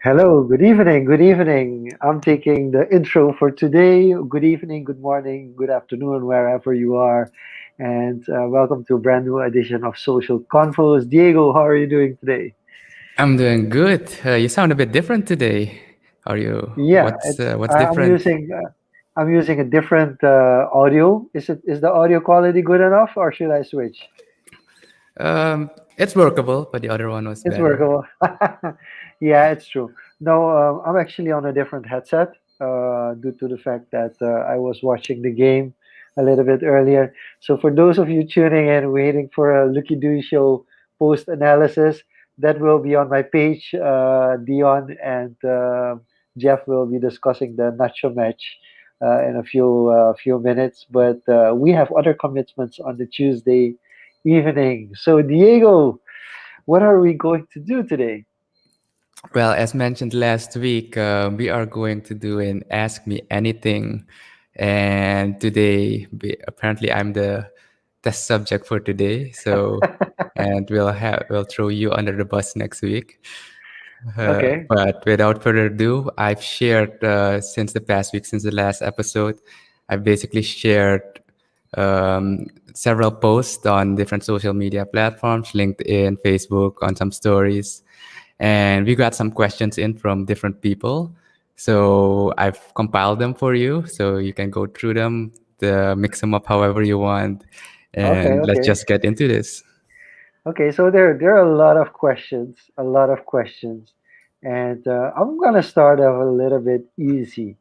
Hello, good evening, good evening. I'm taking the intro for today. Good evening, good morning, good afternoon, wherever you are. And welcome to a brand new edition of Social Confoes. Diego, how are you doing today? I'm doing good. You sound a bit different today. Are you? Yeah, What's I- I'm different? using I'm using a different audio. Is the audio quality good enough, or should I switch? It's workable, but the other one was It's better. workable. Yeah, it's true. No, I'm actually on a different headset due to the fact that I was watching the game a little bit earlier. So for those of you tuning in, waiting for a Lucky Doo Show post analysis, that will be on my page. Dion and Jeff will be discussing the nacho match in a few minutes. But we have other commitments on the Tuesday evening. So Diego, what are we going to do today? Well, as mentioned last week, we are going to do an Ask Me Anything. And today, apparently, I'm the test subject for today. And we'll throw you under the bus next week. Okay. But without further ado, I've shared since the past week, since the last episode, I've basically shared several posts on different social media platforms, LinkedIn, Facebook, on some stories. And we got some questions in from different people. So I've compiled them for you so you can go through them, mix them up however you want. Okay, And let's okay. just get into this. Okay, so there are a lot of questions, a lot of questions. And I'm gonna start off a little bit easy.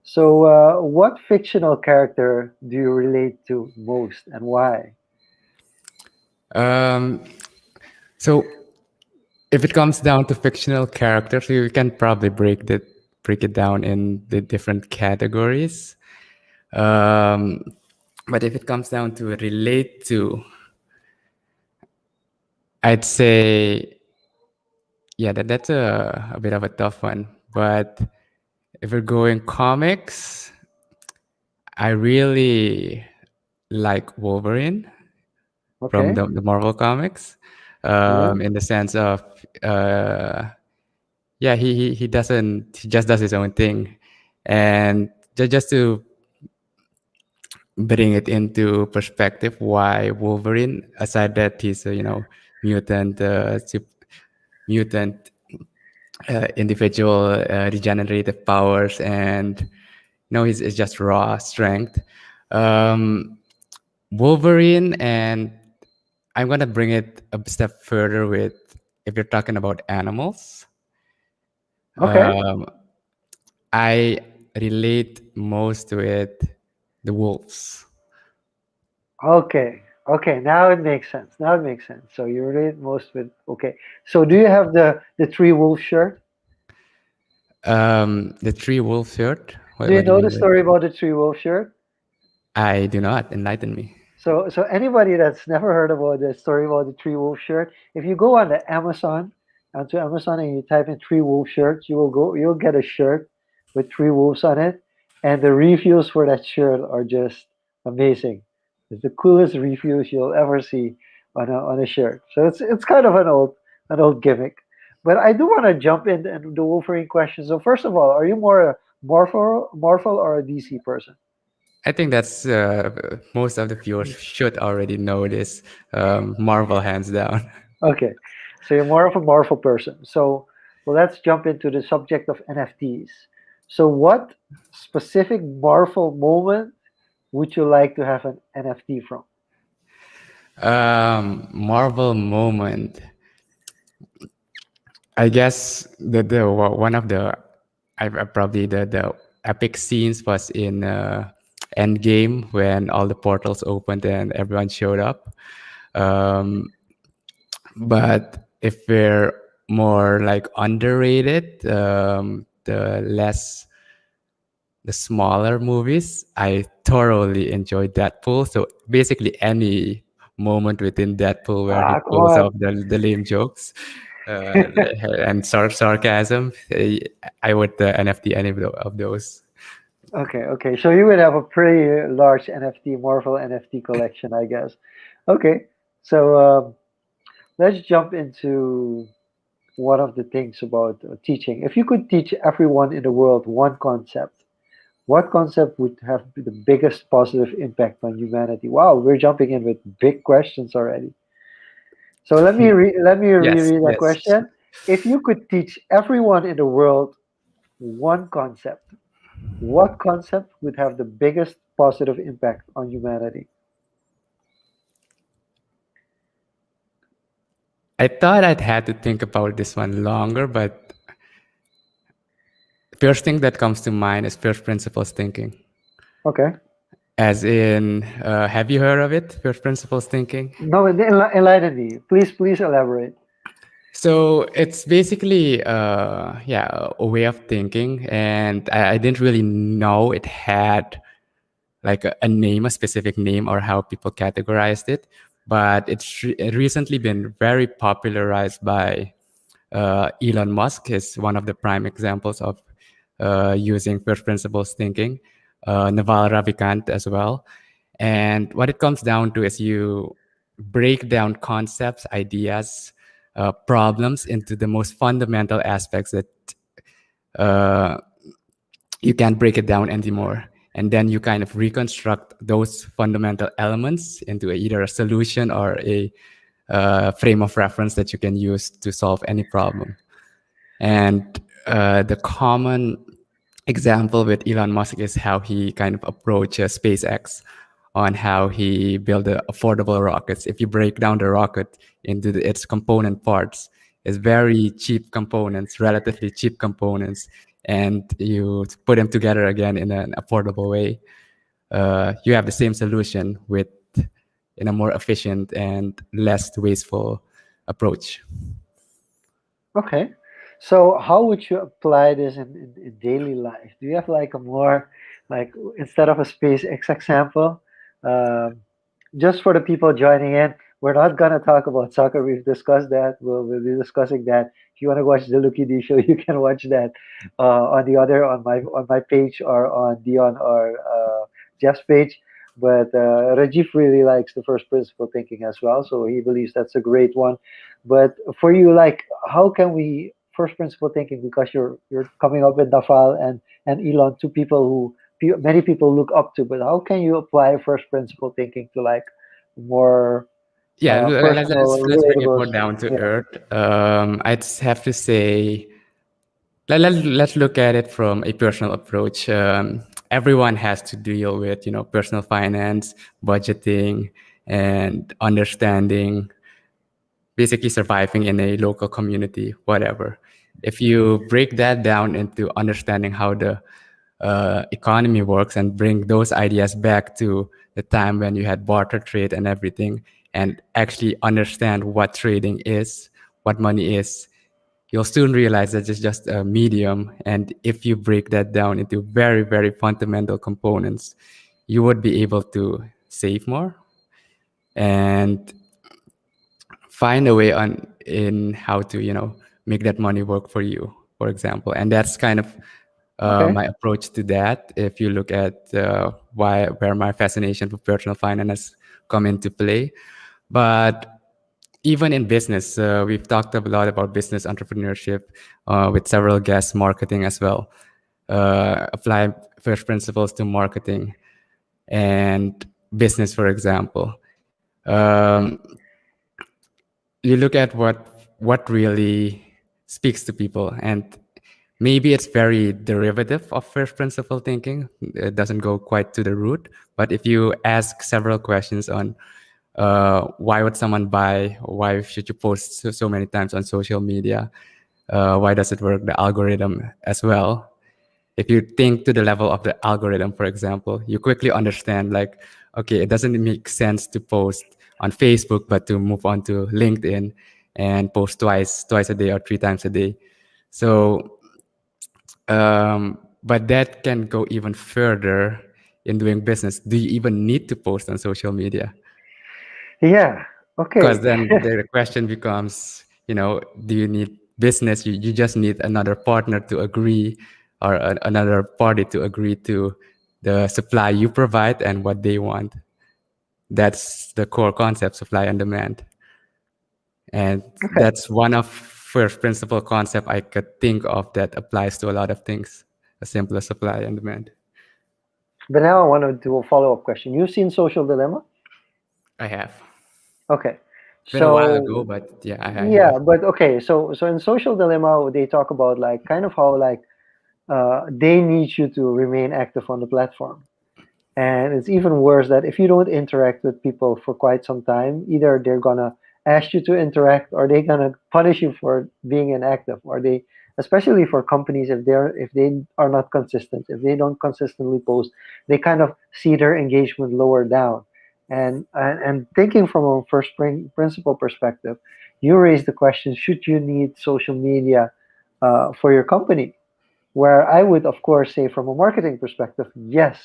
So, what fictional character do you relate to most and why? Um, so if it comes down to fictional characters, we can probably break it down in the different categories. Um, but if it comes down to relate to, I'd say, yeah, that's a bit of a tough one. But if we're going comics, I really like Wolverine from Okay, the Marvel comics, yeah. in the sense of, uh, yeah, he just does his own thing, and just to bring it into perspective, why Wolverine, aside that he's a mutant, mutant individual, regenerative powers, and he's just raw strength. Um, Wolverine, and I'm gonna bring it a step further with, if you're talking about animals, Okay, um, I relate most to it, the wolves. okay, okay. Now it makes sense. Now it makes sense. So you relate most with okay. So do you have the three wolf shirt? The three wolf shirt. Do you What do you know the mean by? story about the three wolf shirt? I do not. Enlighten me. So anybody that's never heard about the story about the three wolf shirt, if you go on the Amazon, onto Amazon and you type in three wolf shirts, you'll get a shirt with three wolves on it, and the reviews for that shirt are just amazing. It's the coolest reviews you'll ever see on a shirt. So it's kind of an old gimmick. But I do want to jump in and the Wolverine question. So first of all, are you more a Marvel or a DC person? I think that's most of the viewers should already know this. Marvel, hands down. Okay, so you're more of a Marvel person. So well, let's jump into the subject of NFTs. So what specific Marvel moment would you like to have an NFT from? Marvel moment. I guess one of the I probably the epic scenes was in Endgame when all the portals opened and everyone showed up. Um, but if we're more like underrated, the smaller movies, I thoroughly enjoyed Deadpool. So basically, any moment within Deadpool where he Ah, come pulls on. off the lame jokes and sarcasm, I would NFT any of those. Okay, okay. So you would have a pretty large NFT, Marvel NFT collection, I guess. Okay, so let's jump into one of the things about teaching. If you could teach everyone in the world one concept, what concept would have the biggest positive impact on humanity? Wow, we're jumping in with big questions already. So let me Yes, reread that yes. question. If you could teach everyone in the world one concept, what concept would have the biggest positive impact on humanity? I thought I'd had to think about this one longer, but first thing that comes to mind is first principles thinking. Okay. As in, have you heard of it? First principles thinking. No, enlighten me. Please elaborate. So it's basically, yeah, a way of thinking, and I didn't really know it had like a name, a specific name, or how people categorized it. But it's recently been very popularized by Elon Musk. Is one of the prime examples of using first principles thinking. Naval Ravikant as well. And what it comes down to is you break down concepts, ideas, problems into the most fundamental aspects that uh, you can't break it down anymore. And then you kind of reconstruct those fundamental elements into either a solution or a frame of reference that you can use to solve any problem. And the common example with Elon Musk is how he kind of approaches SpaceX on how he built the affordable rockets. If you break down the rocket into its component parts, it's very cheap components, relatively cheap components, and you put them together again in an affordable way. You have the same solution with in a more efficient and less wasteful approach. Okay. So how would you apply this in daily life? Do you have like a more like instead of a SpaceX example, um, just for the people joining in, we're not gonna talk about soccer. We've discussed that. We'll be discussing that. If you want to watch the Lucky D show, you can watch that on the other on my page or on Dion or Jeff's page. But Rajiv really likes the first principle thinking as well, so he believes that's a great one. But for you, like, how can we first principle thinking? Because you're coming up with Nafal and Elon, two people who many people look up to. But how can you apply first principle thinking to like more Yeah, personal, let's bring it relatable? more down to Yeah. earth. I'd have to say let's look at it from a personal approach. Everyone has to deal with personal finance, budgeting, and understanding, basically surviving in a local community, whatever. If you break that down into understanding how the economy works and bring those ideas back to the time when you had barter trade and everything, and actually understand what trading is, what money is, you'll soon realize that it's just a medium. And if you break that down into very, very fundamental components, you would be able to save more and find a way on in how to make that money work for you, for example. And that's kind of Okay. my approach to that. If you look at where my fascination for personal finance has come into play. But even in business, we've talked a lot about business entrepreneurship with several guests, marketing as well. Apply first principles to marketing and business, for example. Um, you look at what really speaks to people, and maybe it's very derivative of first principle thinking. It doesn't go quite to the root, but if you ask several questions on why would someone buy, why should you post so many times on social media, why does it work, the algorithm as well. If you think to the level of the algorithm, for example, you quickly understand like, okay, it doesn't make sense to post on Facebook, but to move on to LinkedIn and post twice a day or 3 times a day. So, but that can go even further in doing business. Do you even need to post on social media? Yeah. Because Okay. then the question becomes, do you need business? You just need another partner to agree, or another party to agree to the supply you provide and what they want. That's the core concept, supply and demand. And Okay. that's one of first principle concept I could think of that applies to a lot of things, as simple as supply and demand. But now I want to do a follow-up question. You've seen Social Dilemma? I have. Okay. It's been a while ago, So but yeah, I yeah, have. but okay, so in Social Dilemma, they talk about like kind of how like they need you to remain active on the platform. And it's even worse that if you don't interact with people for quite some time, either they're gonna ask you to interact or they're gonna punish you for being inactive, or they, especially for companies, if they are not consistent, if they don't consistently post, they kind of see their engagement lower down. And thinking from a first principle perspective, you raise the question: should you need social media for your company? Where I would, of course, say from a marketing perspective, yes,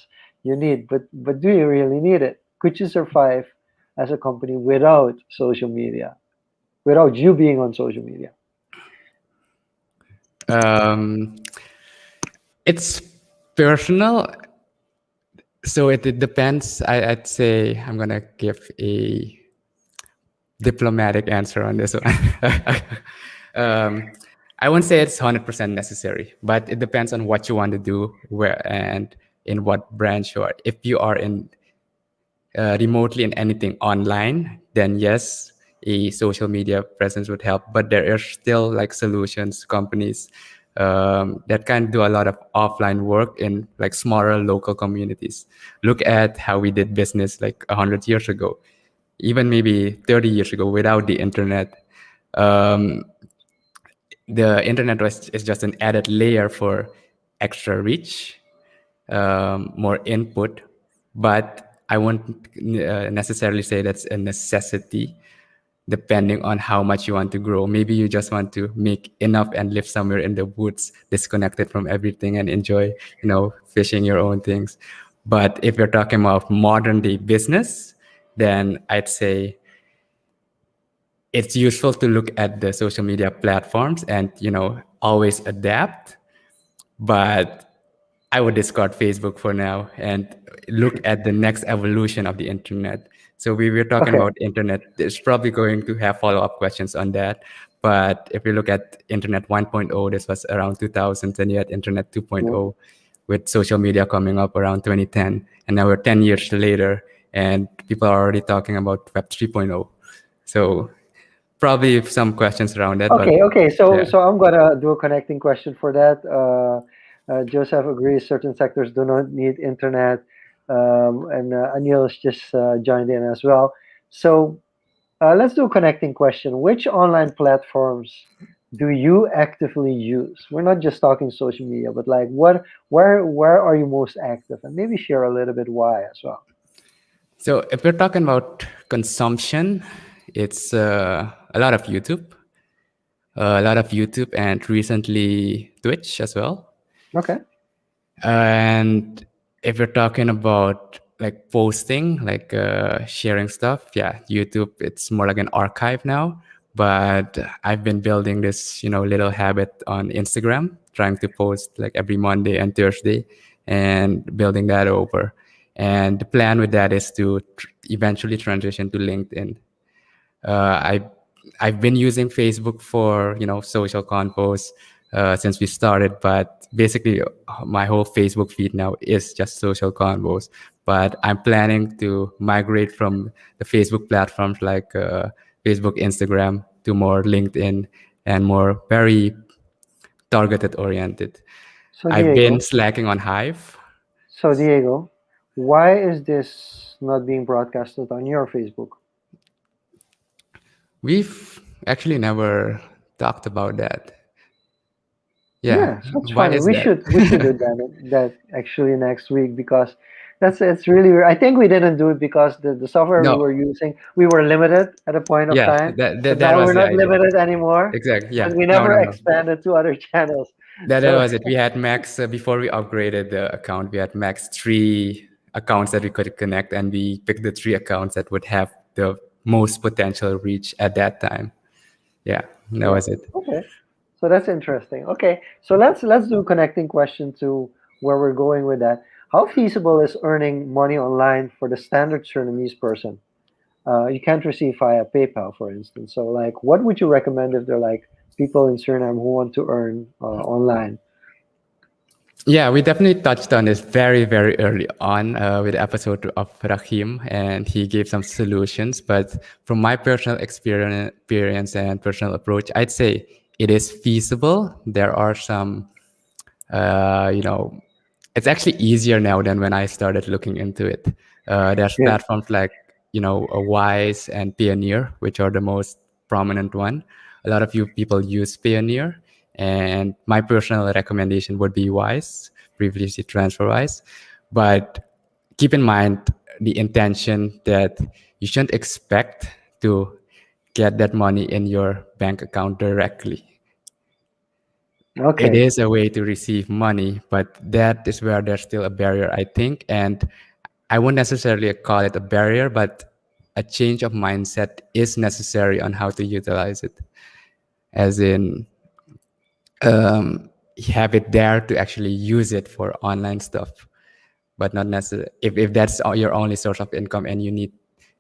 you need, but do you really need it? Could you survive as a company without social media, without you being on social media? Um, it's personal, so it depends. I'd say I'm gonna give a diplomatic answer on this one. um, I won't say it's 100% necessary, but it depends on what you want to do, where and in what branch you are. If you are in remotely in anything online, then yes, a social media presence would help. But there are still like solutions, companies that can do a lot of offline work in like smaller local communities. Look at how we did business like 100 years ago, even maybe 30 years ago without the internet. Um, the internet is just an added layer for extra reach, more input, but I won't necessarily say that's a necessity depending on how much you want to grow. Maybe you just want to make enough and live somewhere in the woods, disconnected from everything and enjoy, fishing your own things. But if you're talking about modern day business, then I'd say it's useful to look at the social media platforms and, always adapt. But I would discard Facebook for now and look at the next evolution of the internet. So we were talking Okay. about internet. There's probably going to have follow-up questions on that. But if you look at internet 1.0, this was around 2000, and you had internet Yeah. 2.0 with social media coming up around 2010. And now we're 10 years later and people are already talking about Web 3.0. So probably some questions around that, but Okay. So yeah. I'm gonna do a connecting question for that. Joseph agrees certain sectors do not need internet, and Anil's just joined in as well. So let's do a connecting question. Which online platforms do you actively use? We're not just talking social media, but like where are you most active? And maybe share a little bit why as well. So if we're talking about consumption, it's a lot of YouTube, and recently Twitch as well. Okay. And if you're talking about like posting, like sharing stuff, yeah, YouTube, it's more like an archive now. But I've been building this, little habit on Instagram, trying to post like every Monday and Thursday and building that over. And the plan with that is to eventually transition to LinkedIn. Uh, I I've been using Facebook for social confoes since we started, but basically my whole Facebook feed now is just social convos. But I'm planning to migrate from the Facebook platforms like Facebook, Instagram to more LinkedIn and more very targeted oriented. So I've been Diego, slacking on Hive. so Diego, why is this not being broadcasted on your Facebook? We've actually never talked about that. Yeah, Yes, that's why funny. is We should do that? that actually next week because that's it's really weird. I think we didn't do it because the software we No, were using, we were limited at a point of yeah, time, that but that now was we're the not idea. limited anymore. Exactly. But Yeah. we No, never no, no. expanded to other channels. That So was it. We had max before we upgraded the account. We had max 3 accounts that we could connect, and we picked the 3 accounts that would have the most potential reach at that time. Yeah, that yeah, was it. okay. So that's interesting. Okay, so let's do a connecting question to where we're going with that. How feasible is earning money online for the standard Surinamese person? You can't receive via PayPal, for instance. So, like, what would you recommend if they're like people in Suriname who want to earn online? Yeah, we definitely touched on this very, very early on with the episode of Rahim, and he gave some solutions. But from my personal experience and personal approach, I'd say it is feasible. There are some, you know, it's actually easier now than when I started looking into it. There's Yeah. platforms like, Wise and Payoneer, which are the most prominent one. A lot of you people use Payoneer, and my personal recommendation would be Wise, previously TransferWise. But keep in mind the intention that you shouldn't expect to get that money in your bank account directly. It Okay. is a way to receive money, but that is where there's still a barrier, I think. And I won't necessarily call it a barrier, but a change of mindset is necessary on how to utilize it. As in, have it there to actually use it for online stuff, but not necessarily if that's your only source of income and you need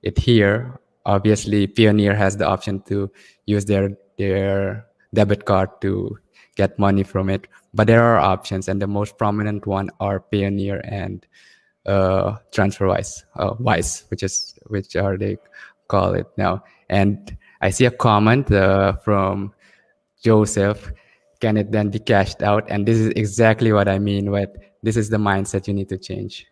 it here. Obviously, Pioneer has the option to use their debit card to get money from it, but there are options, and the most prominent one are Pioneer and TransferWise, Wise, which are they call it now. And I see a comment from Joseph. Can it then be cashed out? And this is exactly what I mean. What this is the mindset you need to change.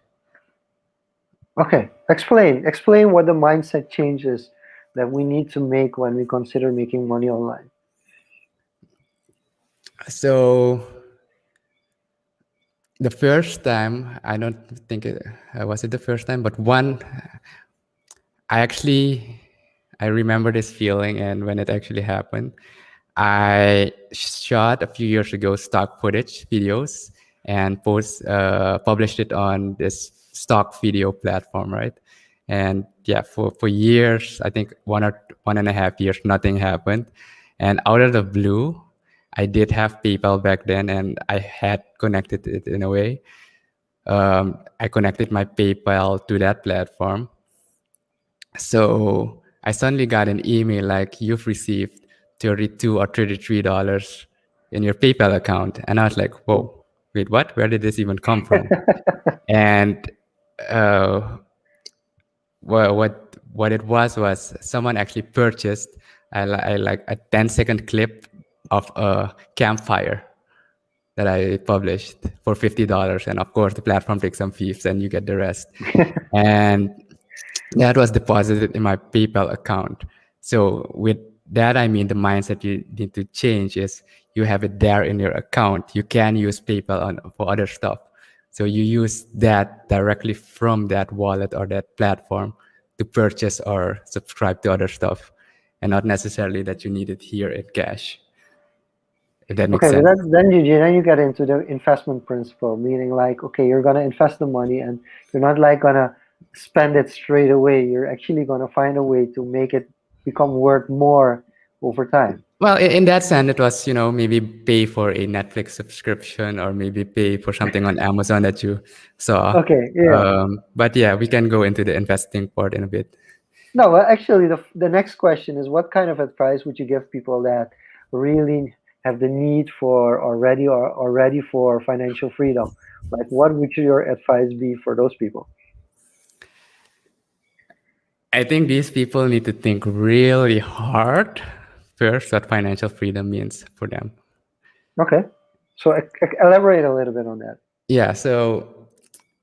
Okay. Explain what the mindset changes that we need to make when we consider making money online. So the first time, I don't think it was it the first time, but I actually I remember this feeling, and when it actually happened, I shot a few years ago stock footage videos and published it on this stock video platform, right? And yeah, for years, I think 1.5 years, nothing happened. And out of the blue, I did have PayPal back then, and I had connected it in a way. I connected my PayPal to that platform, so I suddenly got an email like you've received 32 or $33 in your PayPal account. And I was like, whoa, wait, what? Where did this even come from? And uh, what it was someone actually purchased I like a 10-second clip of a campfire that I published for $50. And of course, the platform takes some fees and you get the rest. And that was deposited in my PayPal account. So with that, I mean the mindset you need to change is you have it there in your account. You can use PayPal for other stuff. So you use that directly from that wallet or that platform to purchase or subscribe to other stuff, and not necessarily that you need it here in cash. If that makes Okay, but sense. then you get into the investment principle, meaning like, okay, you're gonna invest the money and you're not like gonna spend it straight away. You're actually gonna find a way to make it become worth more over time. Well, in that sense, it was, maybe pay for a Netflix subscription or maybe pay for something on Amazon that you saw. Okay, yeah. But yeah, we can go into the investing part in a bit. No, well, actually, the next question is, what kind of advice would you give people that really have the need for or ready for financial freedom? Like, what would your advice be for those people? I think these people need to think really hard first what financial freedom means for them. Okay, so elaborate a little bit on that. Yeah, so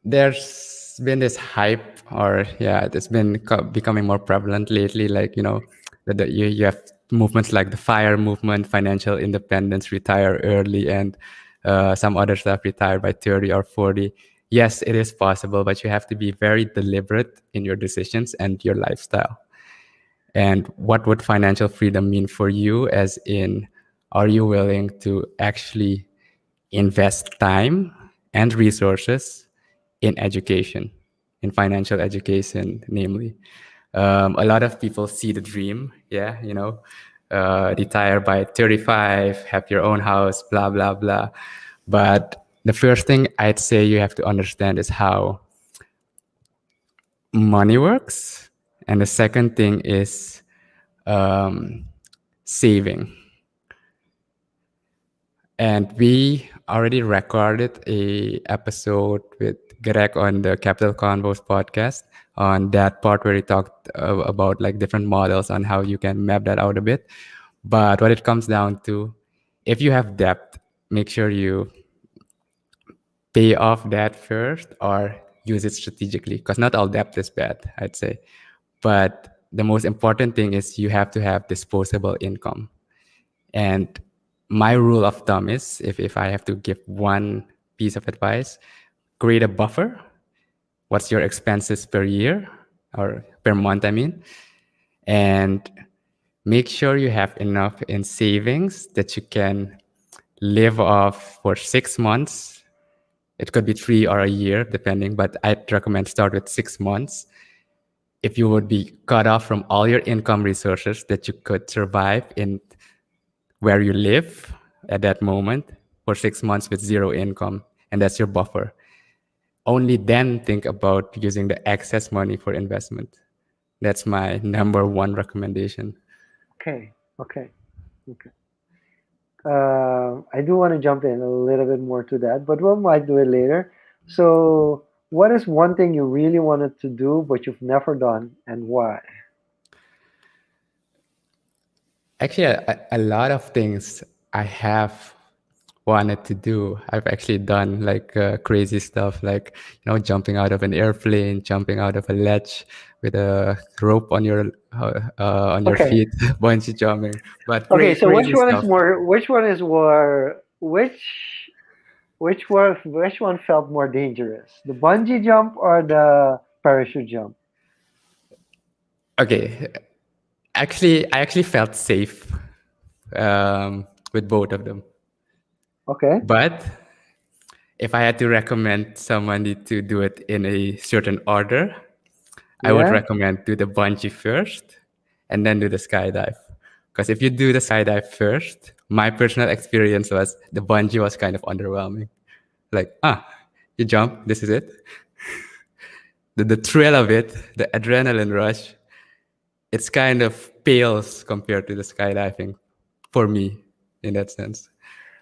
there's been this hype, or yeah, it's been becoming more prevalent lately. Like that you have movements like the FIRE movement, financial independence, retire early, and some other stuff, retire by 30 or 40. Yes, it is possible, but you have to be very deliberate in your decisions and your lifestyle. And what would financial freedom mean for you? As in, are you willing to actually invest time and resources in education, in financial education, namely? A lot of people see the dream, yeah, retire by 35, have your own house, blah, blah, blah. But the first thing I'd say you have to understand is how money works. And the second thing is saving. And we already recorded a episode with Greg on the Capital Confoes podcast on that part where he talked about like different models on how you can map that out a bit. But what it comes down to, if you have debt, make sure you pay off debt first or use it strategically, because not all debt is bad, I'd say. But the most important thing is you have to have disposable income. And my rule of thumb is, if I have to give one piece of advice, create a buffer. What's your expenses per year or per month, I mean? And make sure you have enough in savings that you can live off for 6 months. It could be 3 or a year, depending, but I'd recommend start with 6 months. If you would be cut off from all your income resources that you could survive in where you live at that moment for 6 months with zero income, and that's your buffer. Only then think about using the excess money for investment. That's my number one recommendation. Okay, okay, okay. I do want to jump in a little bit more to that, but we might do it later. So, what is one thing you really wanted to do but you've never done, and why? Actually, a lot of things I have wanted to do. I've actually done like crazy stuff, like jumping out of an airplane, jumping out of a ledge with a rope on your Okay, feet, bungee jumping. But okay. So, which crazy one is stuff. more? Which one is more? Which one felt more dangerous? The bungee jump or the parachute jump? Okay, I actually felt safe with both of them. Okay. But if I had to recommend somebody to do it in a certain order, I would Yeah. recommend do the bungee first and then do the skydive. Because if you do the skydive first, my personal experience was the bungee was kind of underwhelming. Like, you jump, this is it. The thrill of it, the adrenaline rush, it's kind of pales compared to the skydiving for me in that sense.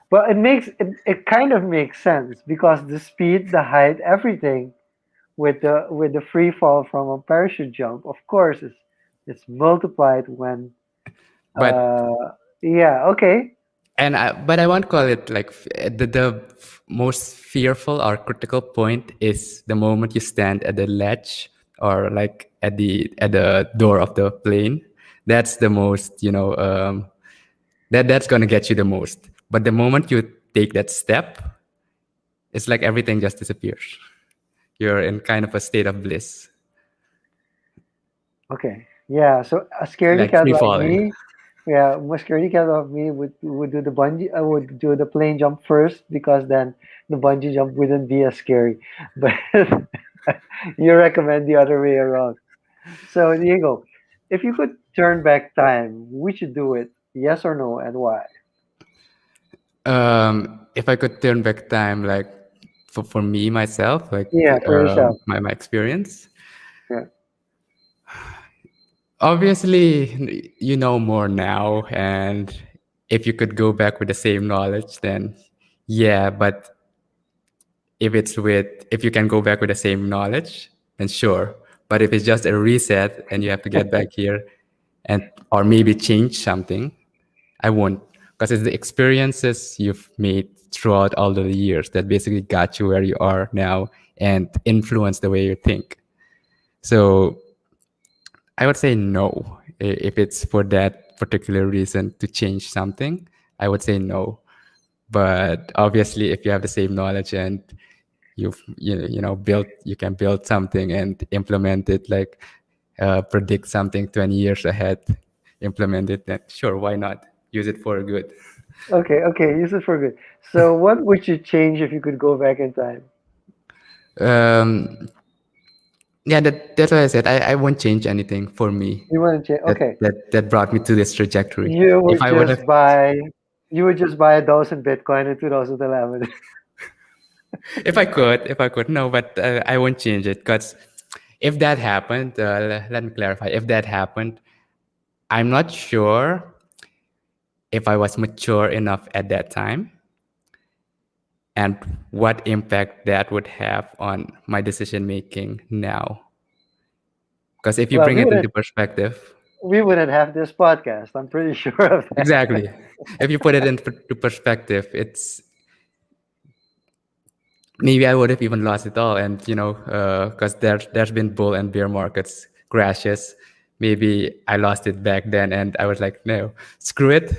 Well, it kind of makes sense because the speed, the height, everything with the free fall from a parachute jump, of course, it's multiplied when But uh yeah, okay. but I won't call it like the most fearful or critical point is the moment you stand at the ledge or like at the door of the plane. That's the most that's gonna get you the most. But the moment you take that step, it's like everything just disappears. You're in kind of a state of bliss, Okay. Yeah, so a scaredy like cat free like falling. me, yeah, a scaredy cat of me would do the bungee. I would do the plane jump first because then the bungee jump wouldn't be as scary. But you recommend the other way around. So Diego, if you could turn back time, would you do it? Yes or no, and why? If I could turn back time, like for me myself, like Yeah, for yourself. my experience, Yeah. obviously you know more now, and if you could go back with the same knowledge, then yeah. But if you can go back with the same knowledge, then sure. But if it's just a reset and you have to get back here and or maybe change something, I won't, because it's the experiences you've made throughout all the years that basically got you where you are now and influence the way you think. So I would say no. If it's for that particular reason to change something, I would say no. But obviously, if you have the same knowledge and you can build something and implement it, like predict something 20 years ahead, implement it, then sure, why not? Use it for good. Okay, okay, use it for good. So what would you change if you could go back in time? Um, yeah, that's what I said. I won't change anything for me. You want to change? That Okay. that brought me to this trajectory. You If would I would have, just buy you would just buy 1,000 Bitcoin in 2011. if I could, no, but I won't change it because if that happened, let me clarify. If that happened, I'm not sure if I was mature enough at that time. and what impact that would have on my decision making now. Because if you Well, bring it into perspective, we wouldn't have this podcast. I'm pretty sure of that. exactly. If you put it into perspective, it's maybe I would have even lost it all. And because there's been bull and bear markets crashes. Maybe I lost it back then, and I was like, no, screw it.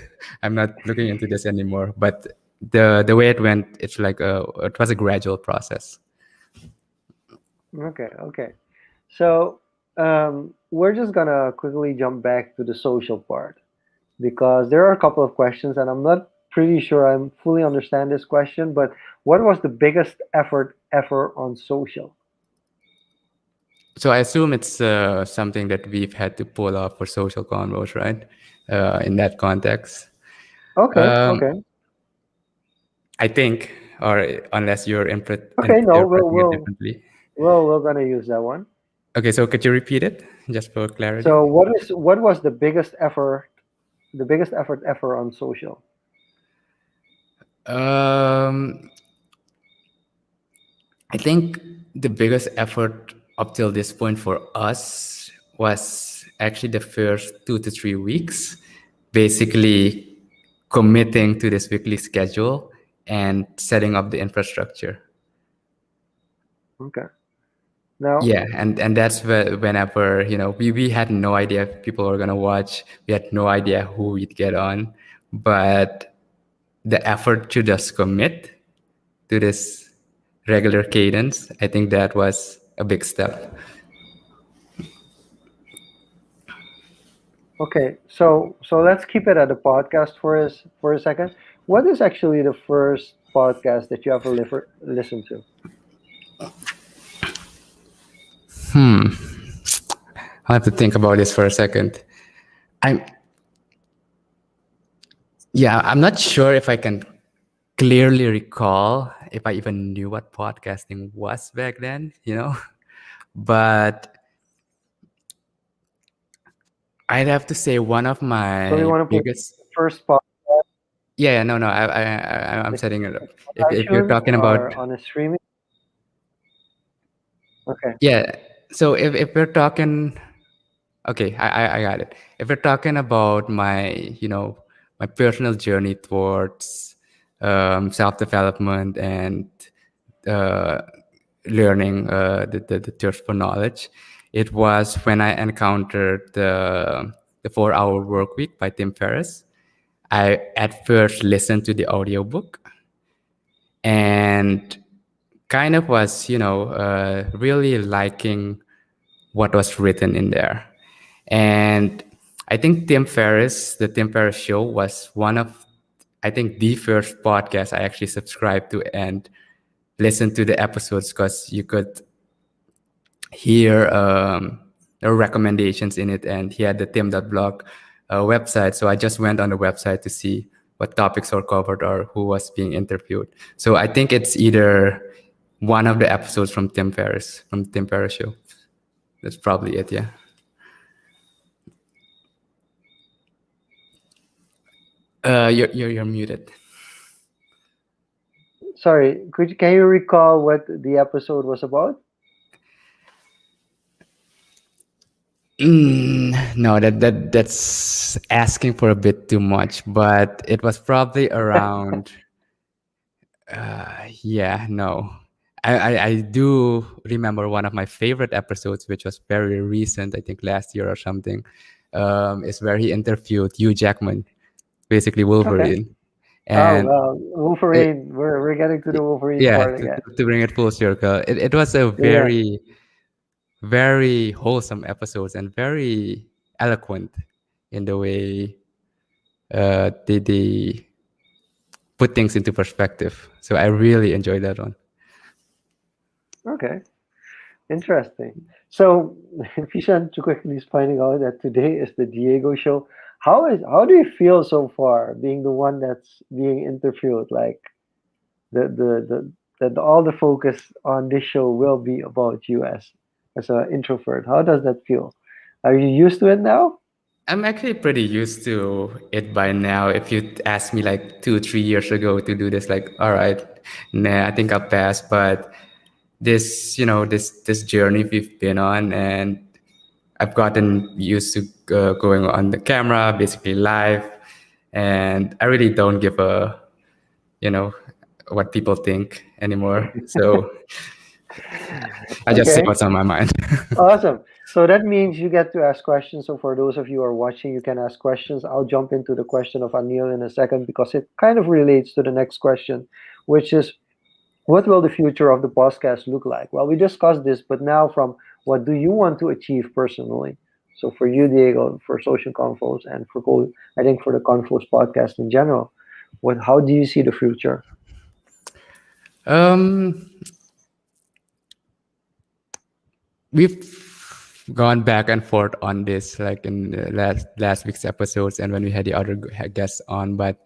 I'm not looking into this anymore. But the way it went, it's like it was a gradual process. Okay, okay. So we're just gonna quickly jump back to the social part because there are a couple of questions, and I'm not pretty sure I fully understand this question. But what was the biggest effort ever on social? So I assume it's something that we've had to pull off for social convos, right? In that context, Okay, um, okay, I think, or unless you're okay. No, interpreting it differently. we're gonna use that one. Okay, so could you repeat it just for clarity? So what was the biggest effort ever on social? Um, I think the biggest effort up till this point for us was actually the first 2 to 3 weeks, basically committing to this weekly schedule and setting up the infrastructure. Okay. Now, Yeah, and that's whenever we had no idea if people were gonna watch. We had no idea who we'd get on, but the effort to just commit to this regular cadence, I think that was a big step. okay. So let's keep it at the podcast for a second. What is actually the first podcast that you ever listened to? I'll have to think about this for a second. I'm Yeah, I'm not sure if I can clearly recall if I even knew what podcasting was back then, But I'd have to say one of So you my want to put biggest. the first podcast Yeah, no, no, I'm that setting it up. you If you're on iTunes talking or about. on a streaming? Okay. Yeah, so if we're talking. Okay, I got it. If we're talking about my personal journey towards self-development and uh, learning the thirst for knowledge, it was when I encountered the 4 Hour Work Week by Tim Ferriss. I at first listened to the audiobook and kind of was, really liking what was written in there. And I think the Tim Ferriss Show was one of, I think, the first podcast I actually subscribed to and listened to the episodes because you could hear the recommendations in it. And he had the Tim.blog website. So I just went on the website to see what topics were covered or who was being interviewed. So I think it's either one of the episodes from Tim Ferriss Show. That's probably it, yeah. You're muted. Sorry, can you recall what the episode was about? No, that's asking for a bit too much, but it was probably around. Yeah, no. I do remember one of my favorite episodes, which was very recent, I think last year or something, is where he interviewed Hugh Jackman, basically Okay. Wolverine. Oh And well, it, Wolverine. We're getting to the Wolverine yeah, part again. to bring it full circle, it was a Yeah. very, very wholesome episode and very eloquent in the way they put things into perspective. So I really enjoyed that one. Okay. Interesting. So, Fishan to quickly is finding out that today is the Diego show. How do you feel so far being the one that's being interviewed? Like the that all the focus on this show will be about you as an introvert. How does that feel? Are you used to it now? I'm actually pretty used to it by now. If you asked me like 2, 3 years ago to do this, like, all right, Nah, I think I'll pass. But this journey we've been on, and I've gotten used to going on the camera, basically live, and I really don't give a you know what people think anymore. So I just say Okay, what's on my mind. awesome. So that means you get to ask questions. So for those of you who are watching, you can ask questions. I'll jump into the question of Anil in a second because it kind of relates to the next question, which is what will the future of the podcast look like? Well, we discussed this, but now from what do you want to achieve personally? So for you, Diego, for Social Confoes, and I think for the Confoes podcast in general, how do you see the future? um, we've gone back and forth on this, like in the last week's episodes, and when we had the other guests on. But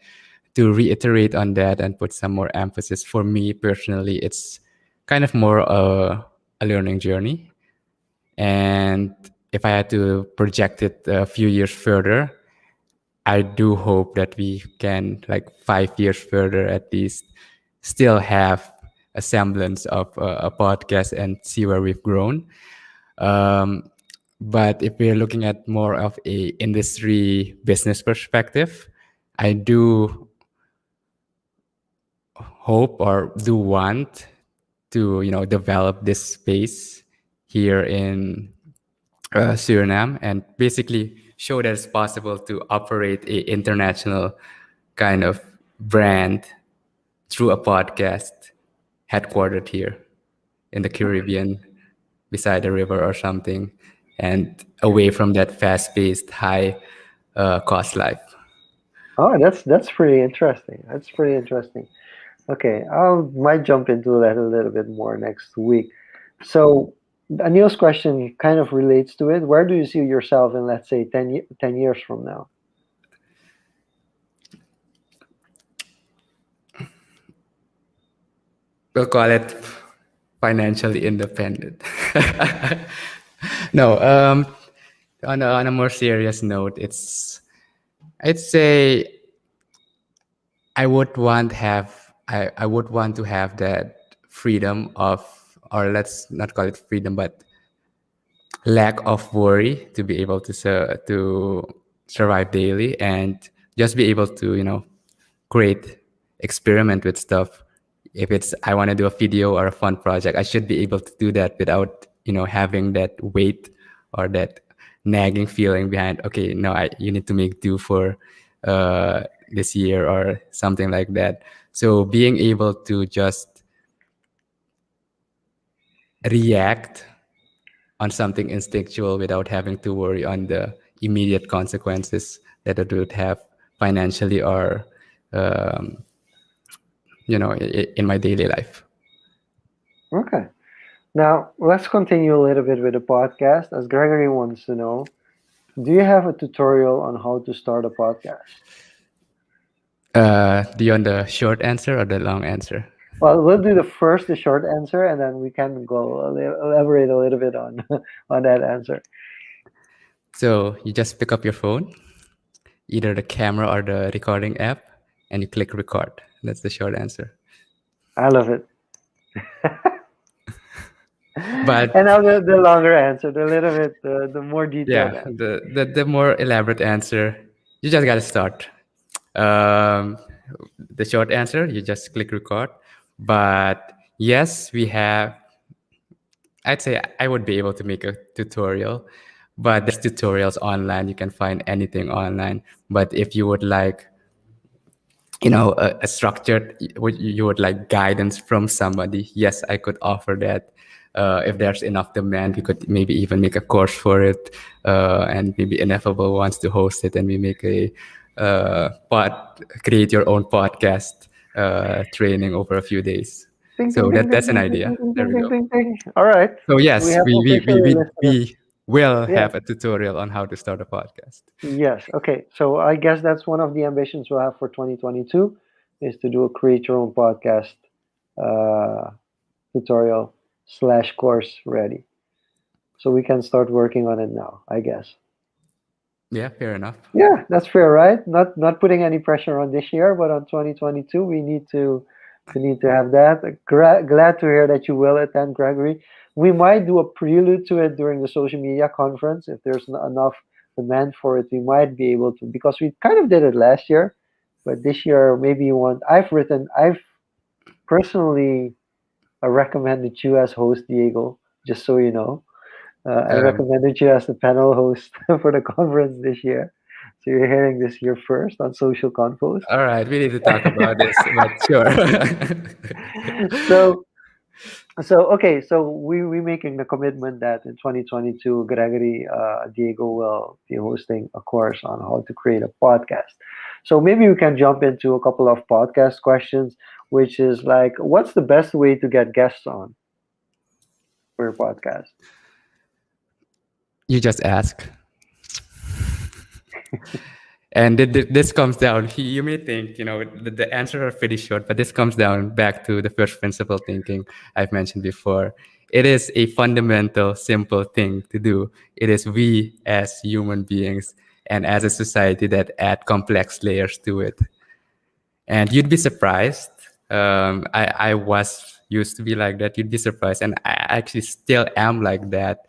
to reiterate on that and put some more emphasis, for me personally, it's kind of more a learning journey. And if I had to project it a few years further, I do hope that we can, like 5 years further at least, still have a semblance of a podcast and see where we've grown. Um, but if we're looking at more of a industry business perspective, I do hope or do want to develop this space here in Suriname, and basically show that it's possible to operate a international kind of brand through a podcast headquartered here in the Caribbean, beside a river or something, and away from that fast-paced, high cost life. Oh, that's pretty interesting. That's pretty interesting. Okay, I might jump into that a little bit more next week. So, Anil's question kind of relates to it. Where do you see yourself in, let's say, 10 years from now? We'll call it financially independent. No, on a more serious note, I'd say I would want to have that freedom of, or let's not call it freedom, but lack of worry to be able to survive daily, and just be able to create, experiment with stuff. If it's I want to do a video or a fun project, I should be able to do that without having that weight or that nagging feeling behind. Okay, no, you need to make do for this year or something like that. So being able to just react on something instinctual without having to worry on the immediate consequences that it would have financially or um, in my daily life. Okay. Now, let's continue a little bit with the podcast. As Gregory wants to know, do you have a tutorial on how to start a podcast? Do you want the short answer or the long answer? Well, we'll do the short answer, and then we can elaborate a little bit on on that answer. So you just pick up your phone, either the camera or the recording app, and you click record. That's the short answer. I love it. But And now the longer answer, the little bit, the more detailed yeah, answer. the more elaborate answer, you just gotta start. Um, the short answer, you just click record. But yes, we have. I'd say I would be able to make a tutorial, but there's tutorials online. You can find anything online. But if you would like, a structured, you would like guidance from somebody, yes, I could offer that. If there's enough demand, we could maybe even make a course for it, and maybe Ineffable wants to host it, and we make a create your own podcast training over a few days. Ding ding So ding ding that's an ding ding idea. ding There ding we ding go. ding ding. All right, So we yes, have officially listed it. we will Yeah. have a tutorial on how to start a podcast. Yes. Okay. So I guess that's one of the ambitions we'll have for 2022 is to do a create your own podcast uh, tutorial slash course ready. So we can start working on it now, I guess. Yeah, fair enough. Yeah, that's fair, right? Not putting any pressure on this year, but on 2022 we need to We need to have that. Glad to hear that you will attend, Gregory. We might do a prelude to it during the social media conference if there's enough demand for it. We might be able to because we kind of did it last year, but this year maybe you want. I've personally recommended you as host, Diego. Just so you know, I Um, recommended you as the panel host for the conference this year. So you're hearing this here first on Social Confoes. all right, we need to talk about this, but sure. So so we making the commitment that in 2022 Gregory Diego will be hosting a course on how to create a podcast. So maybe we can jump into a couple of podcast questions, which is like, what's the best way to get guests on for your podcast? You just ask. And this comes down, you may think, the answers are pretty short, but this comes down back to the first principle thinking I've mentioned before. It is a fundamental, simple thing to do. It is we as human beings and as a society that add complex layers to it. And you'd be surprised. I was used to be like that. You'd be surprised. And I actually still am like that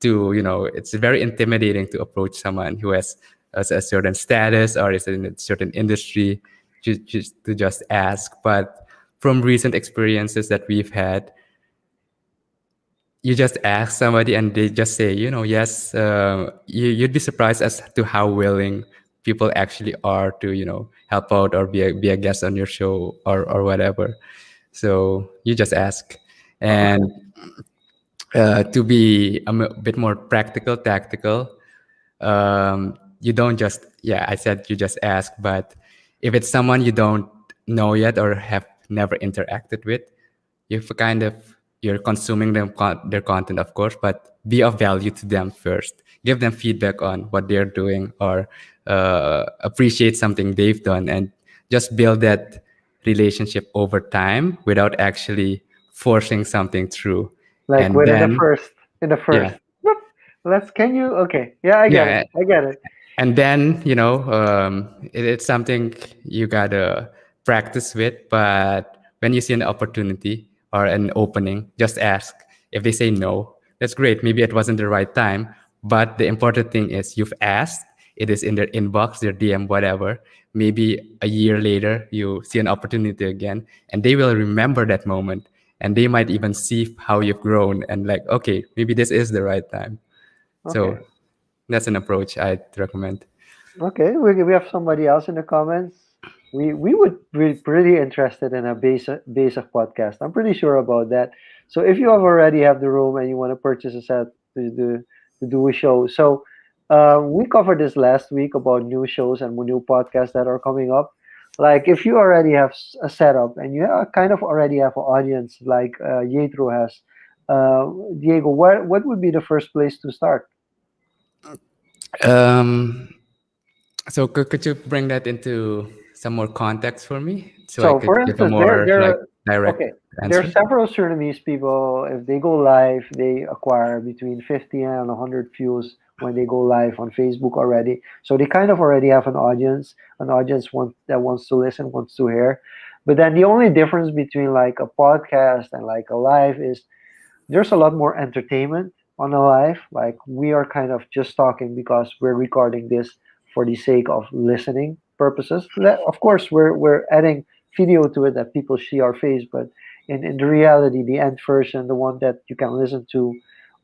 it's very intimidating to approach someone who has a certain status or is in a certain industry to just ask. But from recent experiences that we've had, you just ask somebody and they just say, yes, you'd be surprised as to how willing people actually are to, help out or be a guest on your show or whatever. So you just ask. And Okay, to be a bit more practical, tactical, you don't just, yeah, I said you just ask, but if it's someone you don't know yet or have never interacted with, you're consuming their content, of course, but be of value to them first. Give them feedback on what they're doing or appreciate something they've done and just build that relationship over time without actually forcing something through. like And within the then, first in the yeah, first. Whoop. Let's can you okay. Yeah, I get it. yeah, I get it. and then it's something you gotta practice with. But when you see an opportunity or an opening, just ask. If they say no, that's great, maybe it wasn't the right time. But the important thing is you've asked. It is in their inbox, their DM, whatever. Maybe a year later you see an opportunity again and they will remember that moment, and they might even see how you've grown and like, okay, maybe this is the right time. Okay. So that's an approach I'd recommend. Okay, we have somebody else in the comments. We would be pretty interested in a basic podcast. I'm pretty sure about that. So if you have already have the room and you want to purchase a set to do a show, so we covered this last week about new shows and new podcasts that are coming up. Like if you already have a setup and you kind of already have an audience, like Yetro has, Diego, what would be the first place to start? Um, so could you bring that into some more context for me so I So, could for give a instance, more like direct okay. There are answer? several Surinamese people. If they go live, they acquire between 50 and 100 views when they go live on Facebook already. So they kind of already have an audience that wants to listen, wants to hear. But then the only difference between like a podcast and like a live is there's a lot more entertainment on a live. Like we are kind of just talking because we're recording this for the sake of listening purposes. Of course, we're adding video to it that people see our face, but in the reality, the end version, the one that you can listen to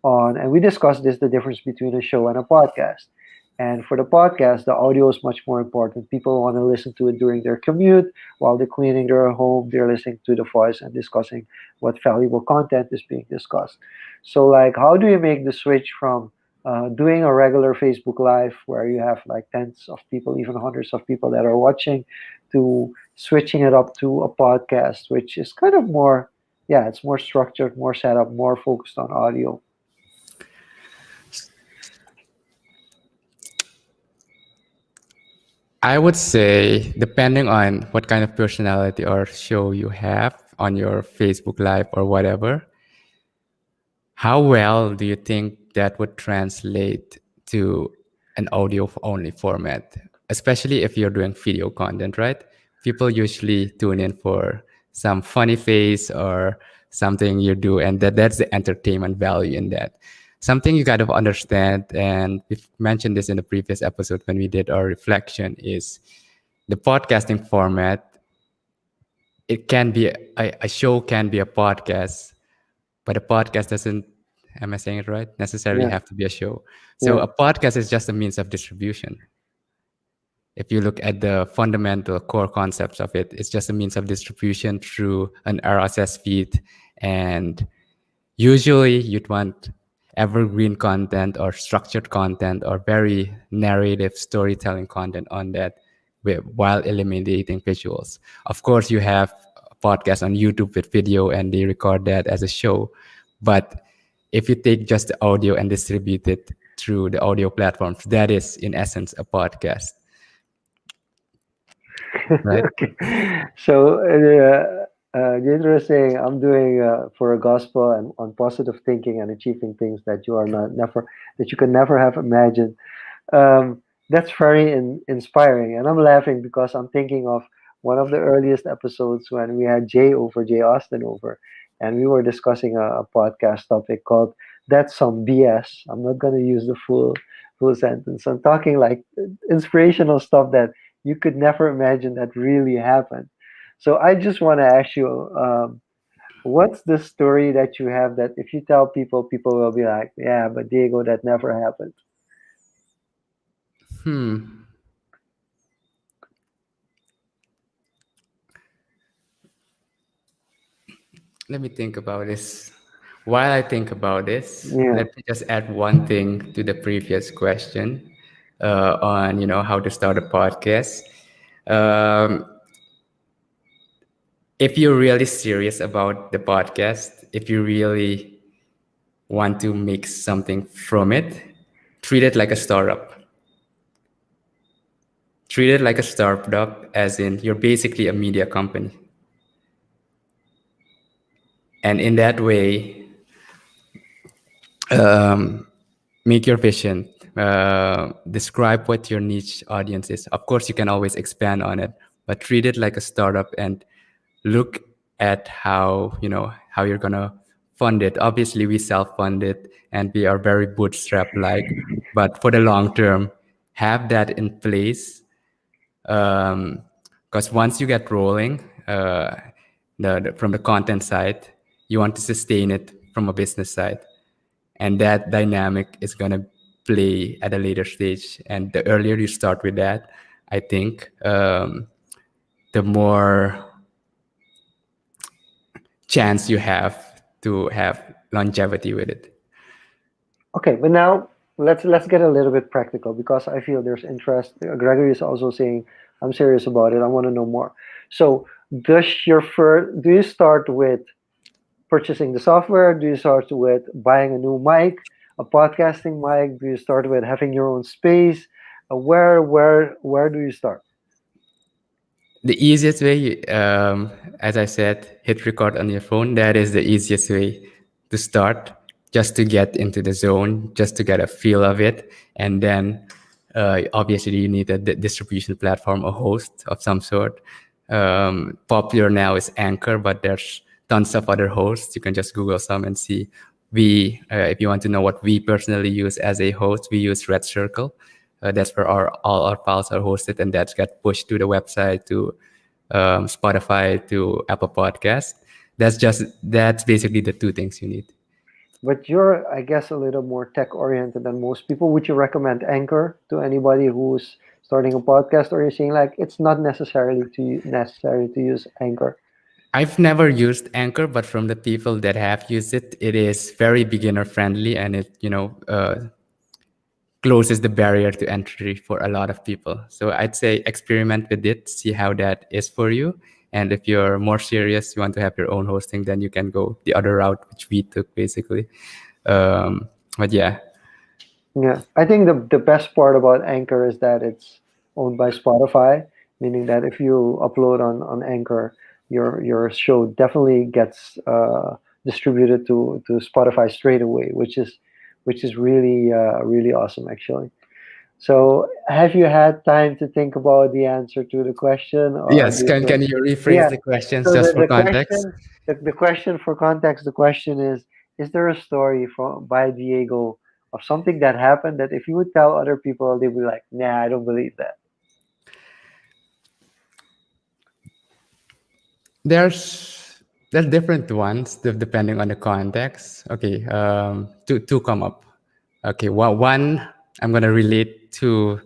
on, and we discussed this, the difference between a show and a podcast. And for the podcast, the audio is much more important. People want to listen to it during their commute, while they're cleaning their home, they're listening to the voice and discussing what valuable content is being discussed. So, like, how do you make the switch from doing a regular Facebook Live where you have like tens of people, even hundreds of people that are watching, to switching it up to a podcast, which is kind of more, yeah, it's more structured, more set up, more focused on audio. I would say, depending on what kind of personality or show you have on your Facebook Live or whatever, how well do you think that would translate to an audio only format? Especially if you're doing video content, right? People usually tune in for some funny face or something you do, and that's the entertainment value in that. Something you got to understand, and we've mentioned this in the previous episode when we did our reflection, is the podcasting format. It can be a show can be a podcast, but a podcast doesn't, am I saying it right, necessarily Yeah, have to be a show. So yeah. a podcast is just a means of distribution. If you look at the fundamental core concepts of it, it's just a means of distribution through an RSS feed. And usually you'd want evergreen content or structured content or very narrative storytelling content on that, while eliminating visuals. Of course, you have podcasts on YouTube with video and they record that as a show. But if you take just the audio and distribute it through the audio platforms, that is in essence a podcast, right? Okay. So, interesting. I'm doing for a gospel and on positive thinking and achieving things that you are not never that you can never have imagined. That's very inspiring, and I'm laughing because I'm thinking of one of the earliest episodes when we had Jay Austin over, and we were discussing a podcast topic called "That's Some BS." I'm not going to use the full sentence. I'm talking like inspirational stuff that you could never imagine that really happened. So I just want to ask you, what's the story that you have that if you tell people, people will be like, "Yeah, but Diego, that never happened." Hmm. Let me think about this. While I think about this, Yeah. let me just add one thing to the previous question on how to start a podcast. Um, if you're really serious about the podcast, if you really want to make something from it, treat it like a startup. Treat it like a startup, as in you're basically a media company. And in that way, make your vision, describe what your niche audience is. Of course, you can always expand on it, but treat it like a startup and look at how you're gonna fund it. Obviously, we self-fund it and we are very bootstrap-like, but for the long term, have that in place. Because once you get rolling, from the content side, you want to sustain it from a business side, and that dynamic is going to play at a later stage. And the earlier you start with that, I think the more chance you have to have longevity with it. Okay, but now let's get a little bit practical because I feel there's interest. Gregory is also saying, "I'm serious about it. I want to know more." So, do you start with purchasing the software? Do you start with buying a new mic, a podcasting mic? Do you start with having your own space? Where do you start? The easiest way, as I said, hit record on your phone. That is the easiest way to start, just to get into the zone, just to get a feel of it. And then obviously you need a distribution platform, a host of some sort. Popular now is Anchor, but there's tons of other hosts. You can just Google some and see. If you want to know what we personally use as a host, we use Red Circle. That's where all our files are hosted, and that's get pushed to the website, to Spotify, to Apple Podcast. That's basically the two things you need. But you're, I guess, a little more tech oriented than most people. Would you recommend Anchor to anybody who's starting a podcast, or you're saying like it's not necessary to use Anchor? I've never used Anchor, but from the people that have used it, it is very beginner friendly, and it closes the barrier to entry for a lot of people. So I'd say experiment with it, see how that is for you. And if you're more serious, you want to have your own hosting, then you can go the other route, which we took basically. But yeah, Yeah, I think the best part about Anchor is that it's owned by Spotify, meaning that if you upload on Anchor, your show definitely gets distributed to Spotify straight away, which is really really awesome actually. So, have you had time to think about the answer to the question, or Yes, do you can still? you rephrase Yeah. the questions So just the, for the context? question, the question for context, the question is there a story from by Diego of something that happened that if you would tell other people, they'd be like, nah, I don't believe that. There's different ones depending on the context. Okay, two come up. Okay, one I'm gonna relate to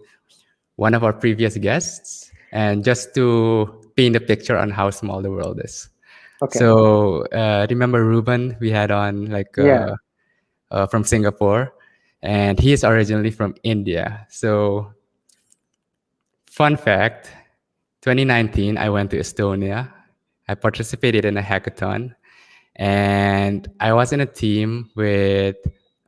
one of our previous guests, and just to paint a picture on how small the world is. Okay. So remember Ruben we had on, like Yeah. from Singapore, and he is originally from India. So fun fact: 2019, I went to Estonia. I participated in a hackathon, and I was in a team with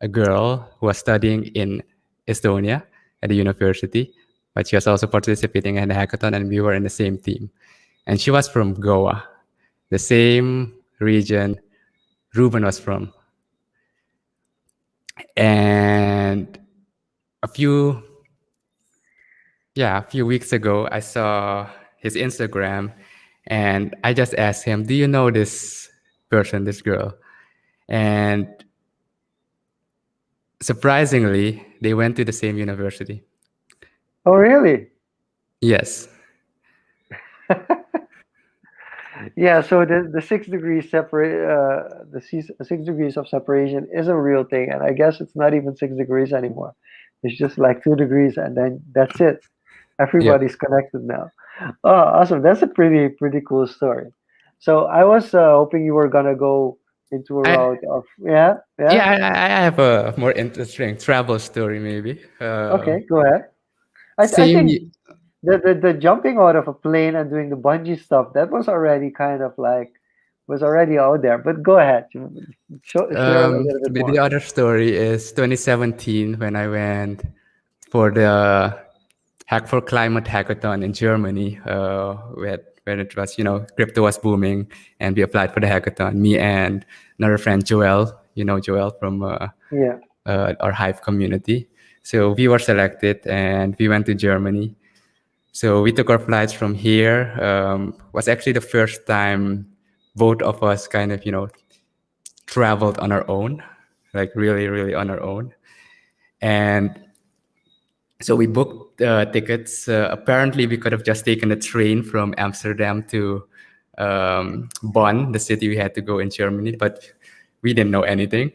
a girl who was studying in Estonia at the university, but she was also participating in the hackathon, and we were in the same team. And she was from Goa, the same region Ruben was from. And a few, yeah, a few weeks ago, I saw his Instagram, and I just asked him, "Do you know this person, this girl?" And surprisingly, they went to the same university. Oh, really? Yes. Yeah. So the 6 degrees separate the 6 degrees of separation is a real thing, and I guess it's not even 6 degrees anymore. It's just like 2 degrees, and then that's it. Yep. Everybody's connected now. Oh, awesome. That's a pretty cool story. So I was hoping you were gonna go into a I route of yeah, yeah. yeah, I have a more interesting travel story maybe. Okay, go ahead. I Same. think the jumping out of a plane and doing the bungee stuff, that was already kind of like was already out there. But go ahead. Share a little bit The more. other story is 2017 when I went for the Hack for Climate hackathon in Germany, when it was, crypto was booming, and we applied for the hackathon. Me and another friend, Joel, Joel from Yeah. our Hive community. So we were selected, and we went to Germany. So we took our flights from here. Was actually the first time both of us kind of, traveled on our own, like really, really on our own. And so we booked tickets. Apparently, we could have just taken a train from Amsterdam to Bonn, the city we had to go in Germany, but we didn't know anything.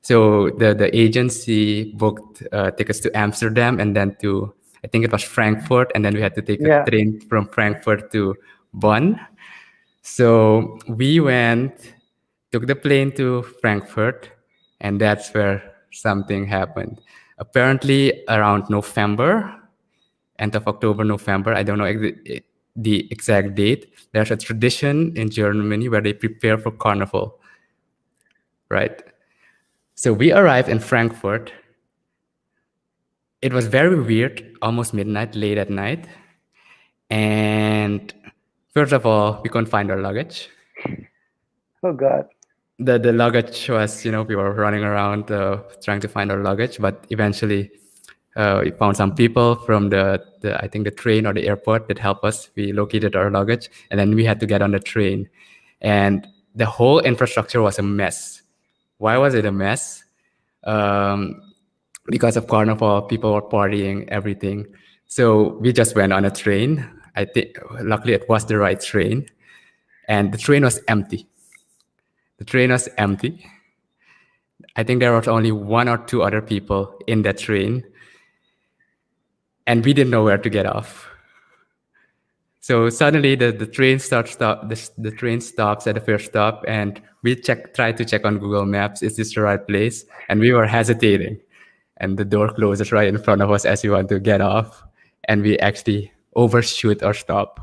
So the agency booked tickets to Amsterdam and then to, I think it was Frankfurt, and then we had to take a Yeah. train from Frankfurt to Bonn. So we took the plane to Frankfurt, and that's where something happened. Apparently, around November, end of October, November, I don't know the exact date, there's a tradition in Germany where they prepare for carnival, right? So we arrived in Frankfurt. It was very weird, almost midnight, late at night. And first of all, we couldn't find our luggage. Oh God. The luggage was, we were running around trying to find our luggage, but eventually we found some people from the I think the train or the airport that helped us. We located our luggage, and then we had to get on the train, and the whole infrastructure was a mess. Why was it a mess? Um, because of carnival, people were partying, everything. So we just went on a train. I think luckily it was the right train, and the train was empty. The train was empty. I think there was only one or two other people in that train, and we didn't know where to get off. So suddenly the train the train stops at the first stop, and we tried to check on Google Maps, is this the right place? And we were hesitating, and the door closes right in front of us as we want to get off, and we actually overshoot our stop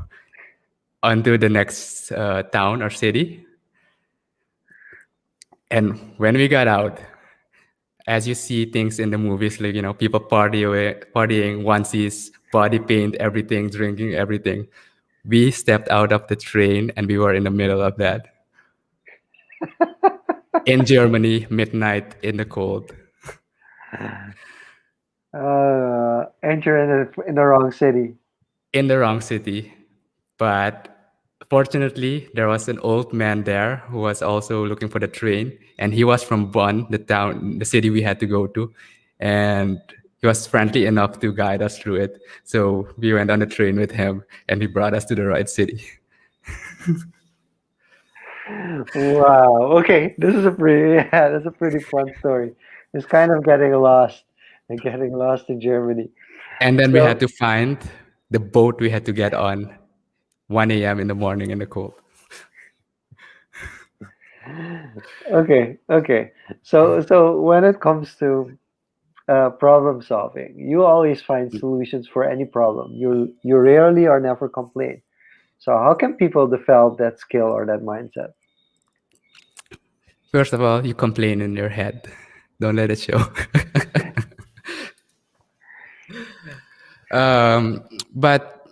onto the next town or city. And when we got out, as you see things in the movies, like, people partying, onesies, body paint, everything, drinking everything. We stepped out of the train and we were in the middle of that in Germany, midnight in the cold. Enter in the wrong city. in the wrong city. But fortunately, there was an old man there who was also looking for the train, and he was from Bonn, the town, the city we had to go to, and he was friendly enough to guide us through it. So we went on the train with him, and he brought us to the right city. Wow. Okay, this is a pretty yeah, that's a pretty fun story. It's kind of getting lost and getting lost in Germany. And then we had So to find the boat we had to get on 1 a.m. in the morning in the cold. okay, okay. So when it comes to problem solving, you always find solutions for any problem. You rarely or never complain. So how can people develop that skill or that mindset? First of all, you complain in your head. Don't let it show. But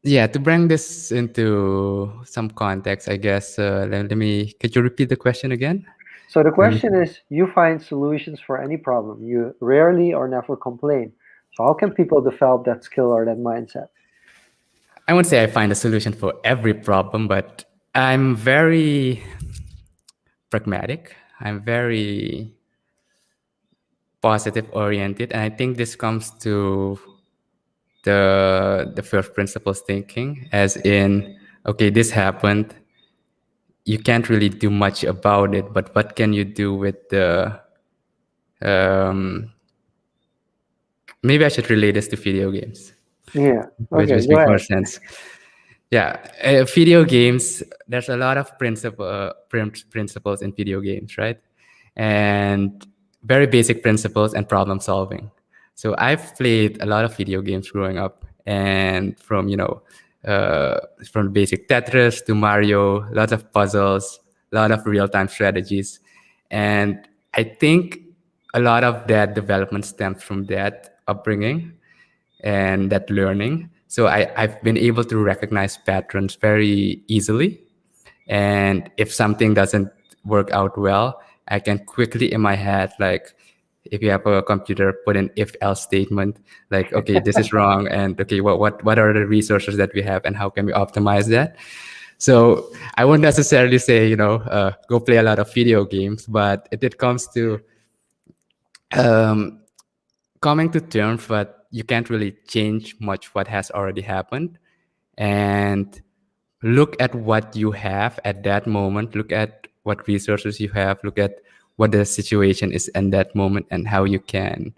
yeah, to bring this into some context, I guess, let me, could you repeat the question again? So the Maybe question is, you find solutions for any problem. You rarely or never complain. So how can people develop that skill or that mindset? I won't say I find a solution for every problem, but I'm very pragmatic. I'm very positive oriented, and I think this comes to the first principles thinking, as in, okay, this happened. You can't really do much about it, but what can you do with the um, maybe I should relate this to video games, Yeah. Okay, which go makes more ahead. sense. Yeah, video games. There's a lot of principles in video games, right? And very basic principles and problem solving. So I've played a lot of video games growing up, and from uh, from basic Tetris to Mario, lots of puzzles, a lot of real time strategies, and I think a lot of that development stems from that upbringing and that learning. So I've been able to recognize patterns very easily. And if something doesn't work out well, I can quickly in my head, like if you have a computer, put an if else statement, like, okay, this is wrong. And okay, what are the resources that we have and how can we optimize that? So I won't necessarily say, go play a lot of video games, but if it comes to um, coming to terms, but you can't really change much what has already happened, and look at what you have at that moment, look at what resources you have, look at what the situation is in that moment and how you can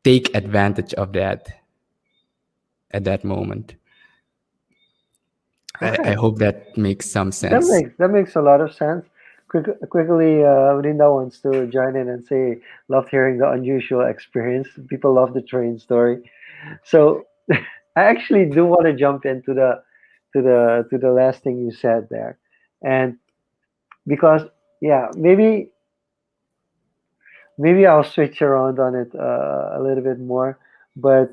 take advantage of that at that moment. I Okay. hope that makes some sense. That makes a lot of sense. Quickly, Linda wants to join in and say, loved hearing the unusual experience. People love the train story. So I actually do want to jump into the last thing you said there, and because yeah, maybe I'll switch around on it a little bit more, but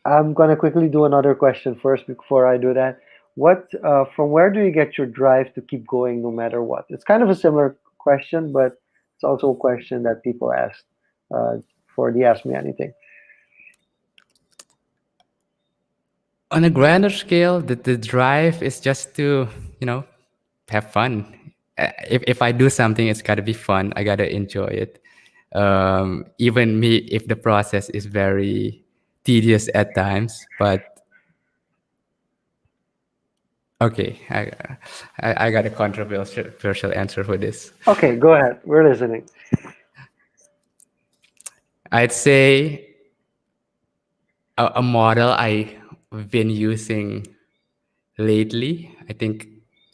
I'm gonna quickly do another question first before I do that. What from where do you get your drive to keep going no matter what? It's kind of a similar question, but it's also a question that people ask uh, for the Ask Me Anything. On a grander scale, the drive is just to, you know, have fun. If I do something, it's got to be fun. I got to enjoy it. Even me, if the process is very tedious at times, but okay, I got a controversial answer for this. Okay, go ahead. We're listening. I'd say a model I've been using lately. I think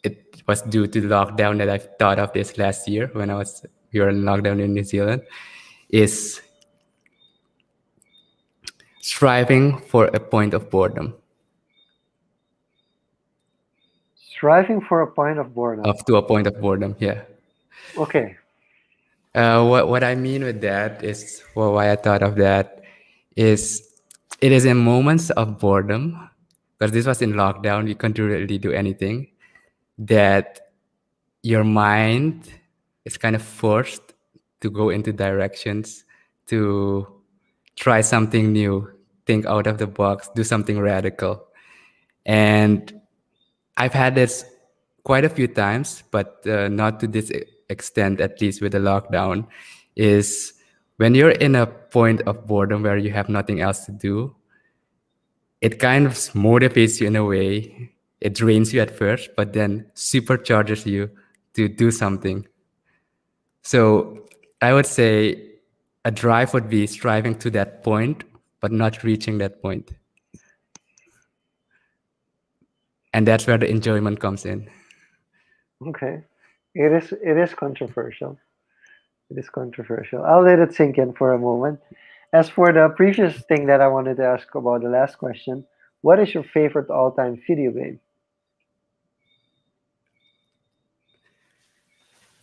it was due to the lockdown that I thought of this last year when we were in lockdown in New Zealand. Is striving for a point of boredom, Striving for a point of boredom. up to a point of boredom. Yeah. Okay. What I mean with that is, well, why I thought of that is it is in moments of boredom, because this was in lockdown, you couldn't really do anything, that your mind is kind of forced to go into directions to try something new, think out of the box, do something radical. And I've had this quite a few times, but not to this extent, at least with the lockdown, is when you're in a point of boredom where you have nothing else to do, it kind of motivates you in a way. It drains you at first, but then supercharges you to do something. So I would say a drive would be striving to that point, but not reaching that point. And that's where the enjoyment comes in. Okay. It is controversial. It is controversial. I'll let it sink in for a moment. As for the previous thing that I wanted to ask about the last question, what is your favorite all-time video game?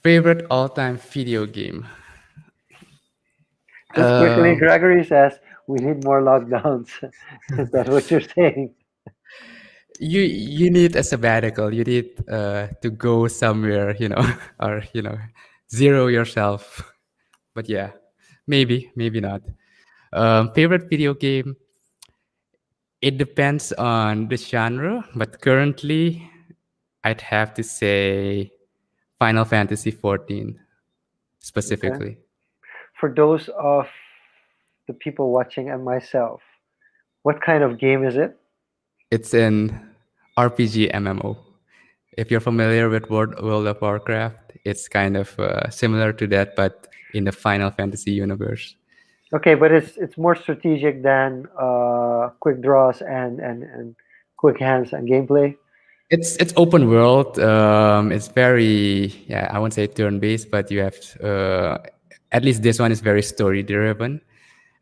Favorite all-time video game? Just quickly, Um, Gregory says we need more lockdowns. Is that what you're saying? you need a sabbatical. You need to go somewhere, or zero yourself. But yeah, maybe not. Favorite video game? It depends on the genre, but currently I'd have to say Final Fantasy 14 Okay. specifically. For those of the people watching and myself, what kind of game is it? It's an RPG MMO. If you're familiar with World of Warcraft, it's kind of similar to that, but in the Final Fantasy universe. Okay, but it's more strategic than quick draws and quick hands and gameplay. It's open world. It's very, yeah, I won't say turn based, but you have at least this one is very story driven.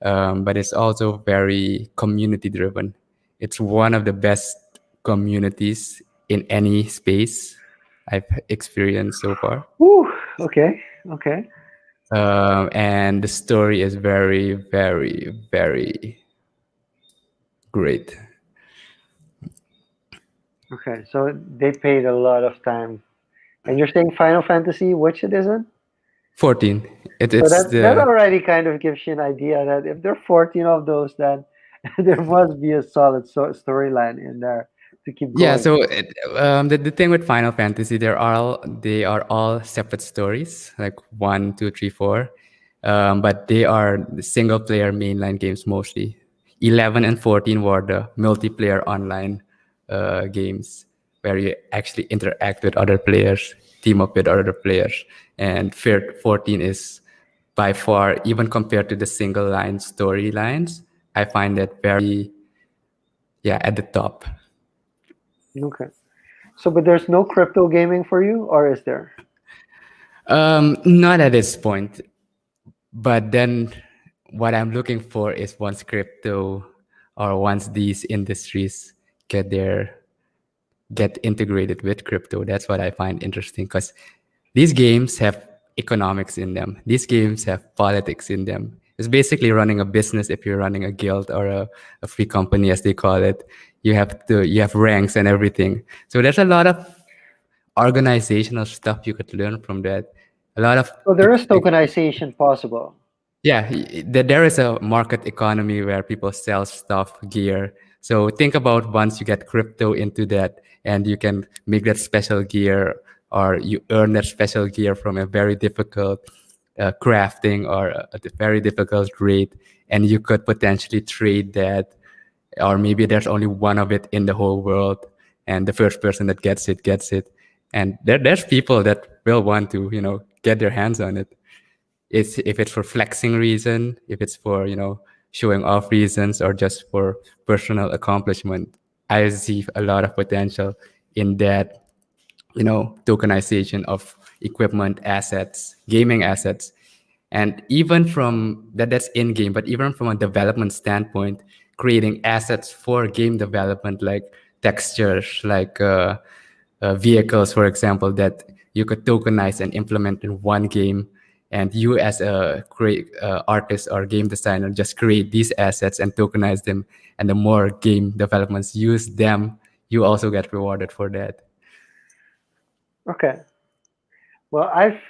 But it's also very community driven. It's one of the best communities in any space I've experienced so far. Whew, okay, okay, And the story is very, very, very great. okay. So they paid a lot of time. And you're saying Final Fantasy, which it isn't? 14. So It's that the already kind of gives you an idea that if there are 14 of those, then there must be a solid storyline in there to keep Yeah, going. so the thing with Final Fantasy, they are all separate stories, like one, two, three, four, but they are the single player mainline games mostly. 11 and 14 were the multiplayer online games where you actually interact with other players, team up with other players, and 14 is by far, even compared to the single line storylines, I find that very, yeah, at the top. Okay. So, but there's no crypto gaming for you, or is there? Not at this point. But then what I'm looking for is once crypto or once these industries get their get integrated with crypto, that's what I find interesting because these games have economics in them. These games have politics in them. It's basically running a business if you're running a guild or a free company as they call it. You have ranks and everything. So there's a lot of organizational stuff you could learn from that. A lot of So there is tokenization possible. yeah, there is a market economy where people sell stuff, gear. So think about once you get crypto into that and you can make that special gear or you earn that special gear from a very difficult crafting or a very difficult rate, and you could potentially trade that, or maybe there's only one of it in the whole world, and the first person that gets it. And there's people that will want to, get their hands on it. If it's for flexing reason, if it's for showing off reasons, or just for personal accomplishment, I see a lot of potential in that, tokenization of equipment assets, gaming assets. And even from that's in game, but even from a development standpoint, creating assets for game development, like textures, like vehicles, for example, that you could tokenize and implement in one game. And you, as a great artist or game designer, just create these assets and tokenize them. And the more game developments use them, you also get rewarded for that. Okay. Well, I've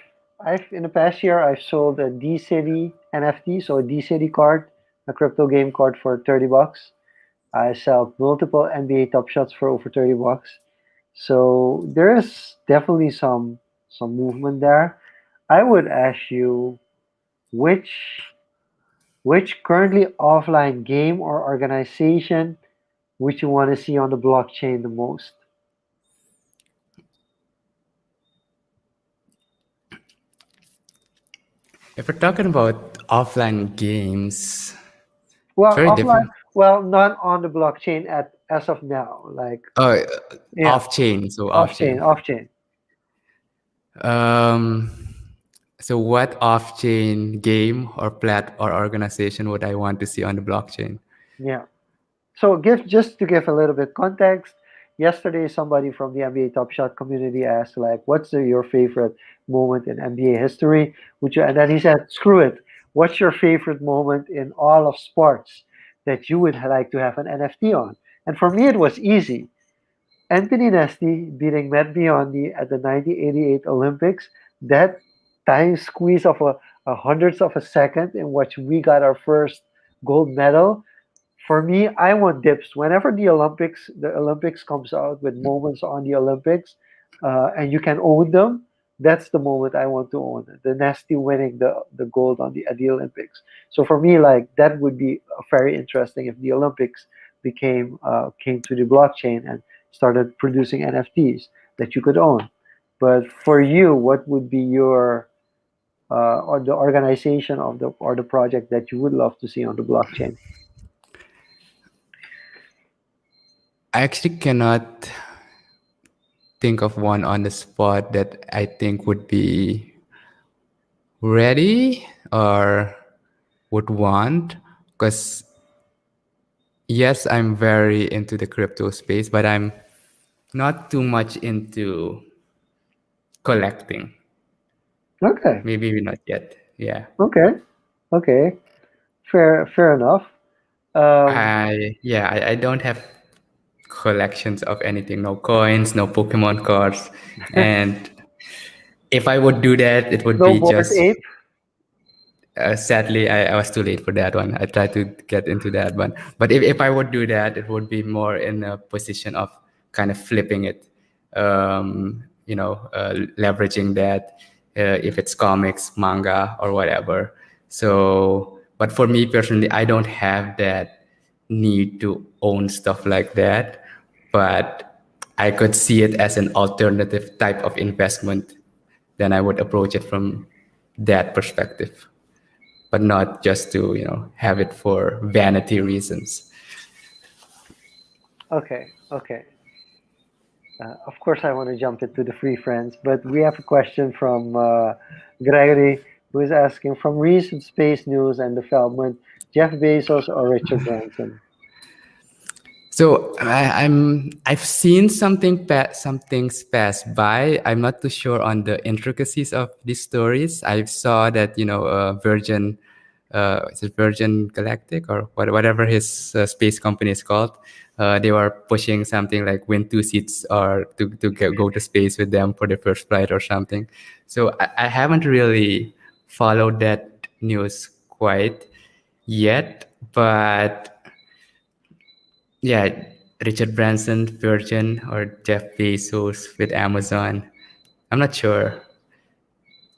I've in the past year I've sold a D City NFT, so a D City card, a crypto game card for $30. I sell multiple NBA Top Shots for over $30. So there is definitely some movement there. I would ask you which which currently offline game or organization would you want to see on the blockchain the most? If we're talking about offline games, it's Well, very offline, different. well, not on the blockchain at as of now. Like, Oh, yeah, off chain. So off off chain, chain. off chain. Um, so what off chain game or plat or organization would I want to see on the blockchain? Yeah. So give just to give a little bit context. Yesterday, somebody from the NBA Top Shot community asked, like, "What's your favorite moment in NBA history?" Would you? And then he said, "Screw it. What's your favorite moment in all of sports that you would like to have an NFT on?" And for me, it was easy. Anthony Nesty beating Matt Biondi at the 1988 Olympics. That time squeeze of a hundredth of a second in which we got our first gold medal. For me, I want dips. Whenever the Olympics comes out with moments on the Olympics, and you can own them, that's the moment I want to own. The Nasty winning the gold on the Olympics. So for me, like that would be very interesting if the Olympics came to the blockchain and started producing NFTs that you could own. But for you, what would be your or the organization of the project that you would love to see on the blockchain? I actually cannot think of one on the spot that I think would be ready or would want, because yes, I'm very into the crypto space, but I'm not too much into collecting. Okay. Maybe not yet. Yeah. Okay. Okay. Fair enough. Um, I don't have collections of anything, no coins, no Pokemon cards. And if I would do that, it would no be board just ape. sadly, I was too late for that one. I tried to get into that one. But if I would do that, it would be more in a position of kind of flipping it, leveraging that if it's comics, manga, or whatever. So, but for me personally, I don't have that need to own stuff like that. But I could see it as an alternative type of investment. Then I would approach it from that perspective, but not just to have it for vanity reasons. Okay. Okay. Of course, I want to jump into the free friends, but we have a question from Gregory, who is asking from recent space news and development, Jeff Bezos or Richard Branson. So I've seen some things pass by. I'm not too sure on the intricacies of these stories. I saw that Virgin, is it Virgin Galactic or whatever his space company is called. They were pushing something like win 2 seats or to go to space with them for the first flight or something. So I haven't really followed that news quite yet, but yeah, Richard Branson, Virgin, or Jeff Bezos with Amazon. I'm not sure.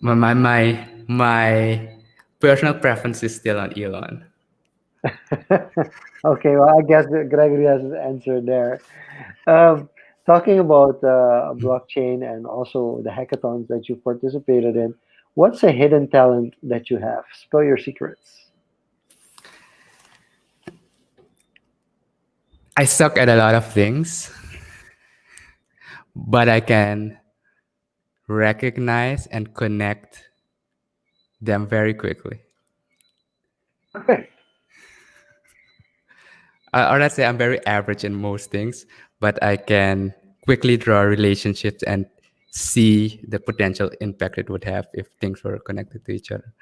My personal preference is still on Elon. Okay, well, I guess that Gregory has his answer there. Um, Talking about blockchain and also the hackathons that you participated in, what's a hidden talent that you have? Spill your secrets. I suck at a lot of things, but I can recognize and connect them very quickly. Okay. Or let's say I'm very average in most things, but I can quickly draw relationships and see the potential impact it would have if things were connected to each other.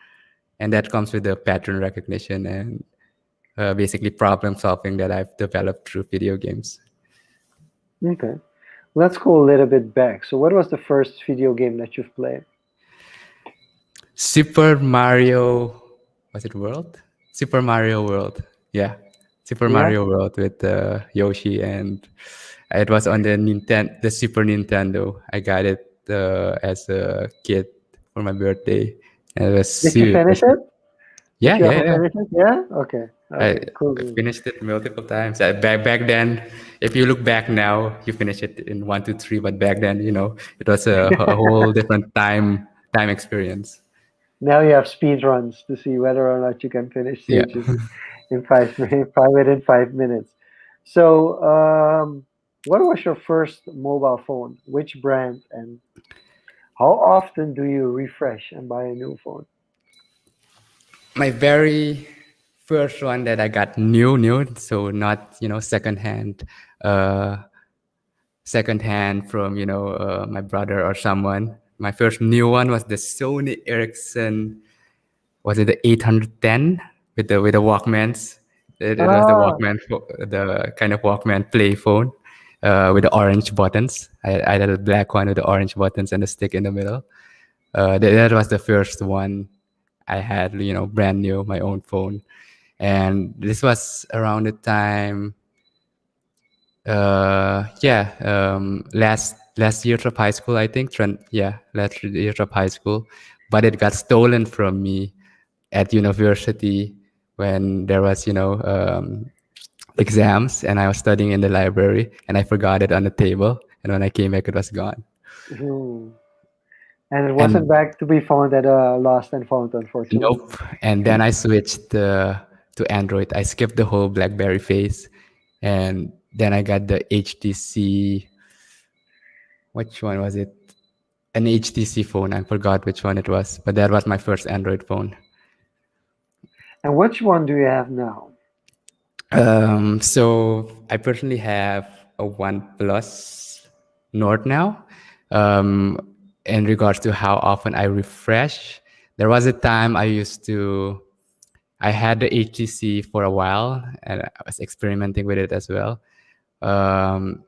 And that comes with the pattern recognition and basically problem solving that I've developed through video games. Okay. Let's go a little bit back. So, what was the first video game that you've played? Super Mario, was it World? Super Mario World. Yeah, Super Yeah. Mario World with Yoshi, and it was on the Super Nintendo. I got it as a kid for my birthday, and it was Did you super. finish it? Did Yeah, you yeah, ever yeah. finish it? Yeah. Okay. I Okay. Cool. finished it multiple times. Back then, if you look back now, you finish it in 1, 2, 3. But back then, it was a whole different time experience. Now you have speed runs to see whether or not you can finish Yeah. stages in 5 minutes, within 5 minutes. So, what was your first mobile phone? Which brand, and how often do you refresh and buy a new phone? My very first one that I got new, so not secondhand, uh, secondhand from my brother or someone. My first new one was the Sony Ericsson. Was it the 810 with the Walkmans? It was the Ah, Walkman, the kind of Walkman play phone with the orange buttons. I had a black one with the orange buttons and the stick in the middle. That was the first one I had, brand new, my own phone. And this was around the time, last year of high school, I think. Yeah, last year of high school. But it got stolen from me at university when there was, exams, and I was studying in the library, and I forgot it on the table. And when I came back, it was gone. hmm. And it wasn't And back to be found at a lost and found, unfortunately. nope. And then I switched to Android. I skipped the whole BlackBerry phase, and then I got the HTC. Which one was it? An HTC phone. I forgot which one it was, but that was my first Android phone. And which one do you have now? So I personally have a OnePlus Nord now. Um, in regards to how often I refresh, there was a time I had the HTC for a while, and I was experimenting with it as well. Um,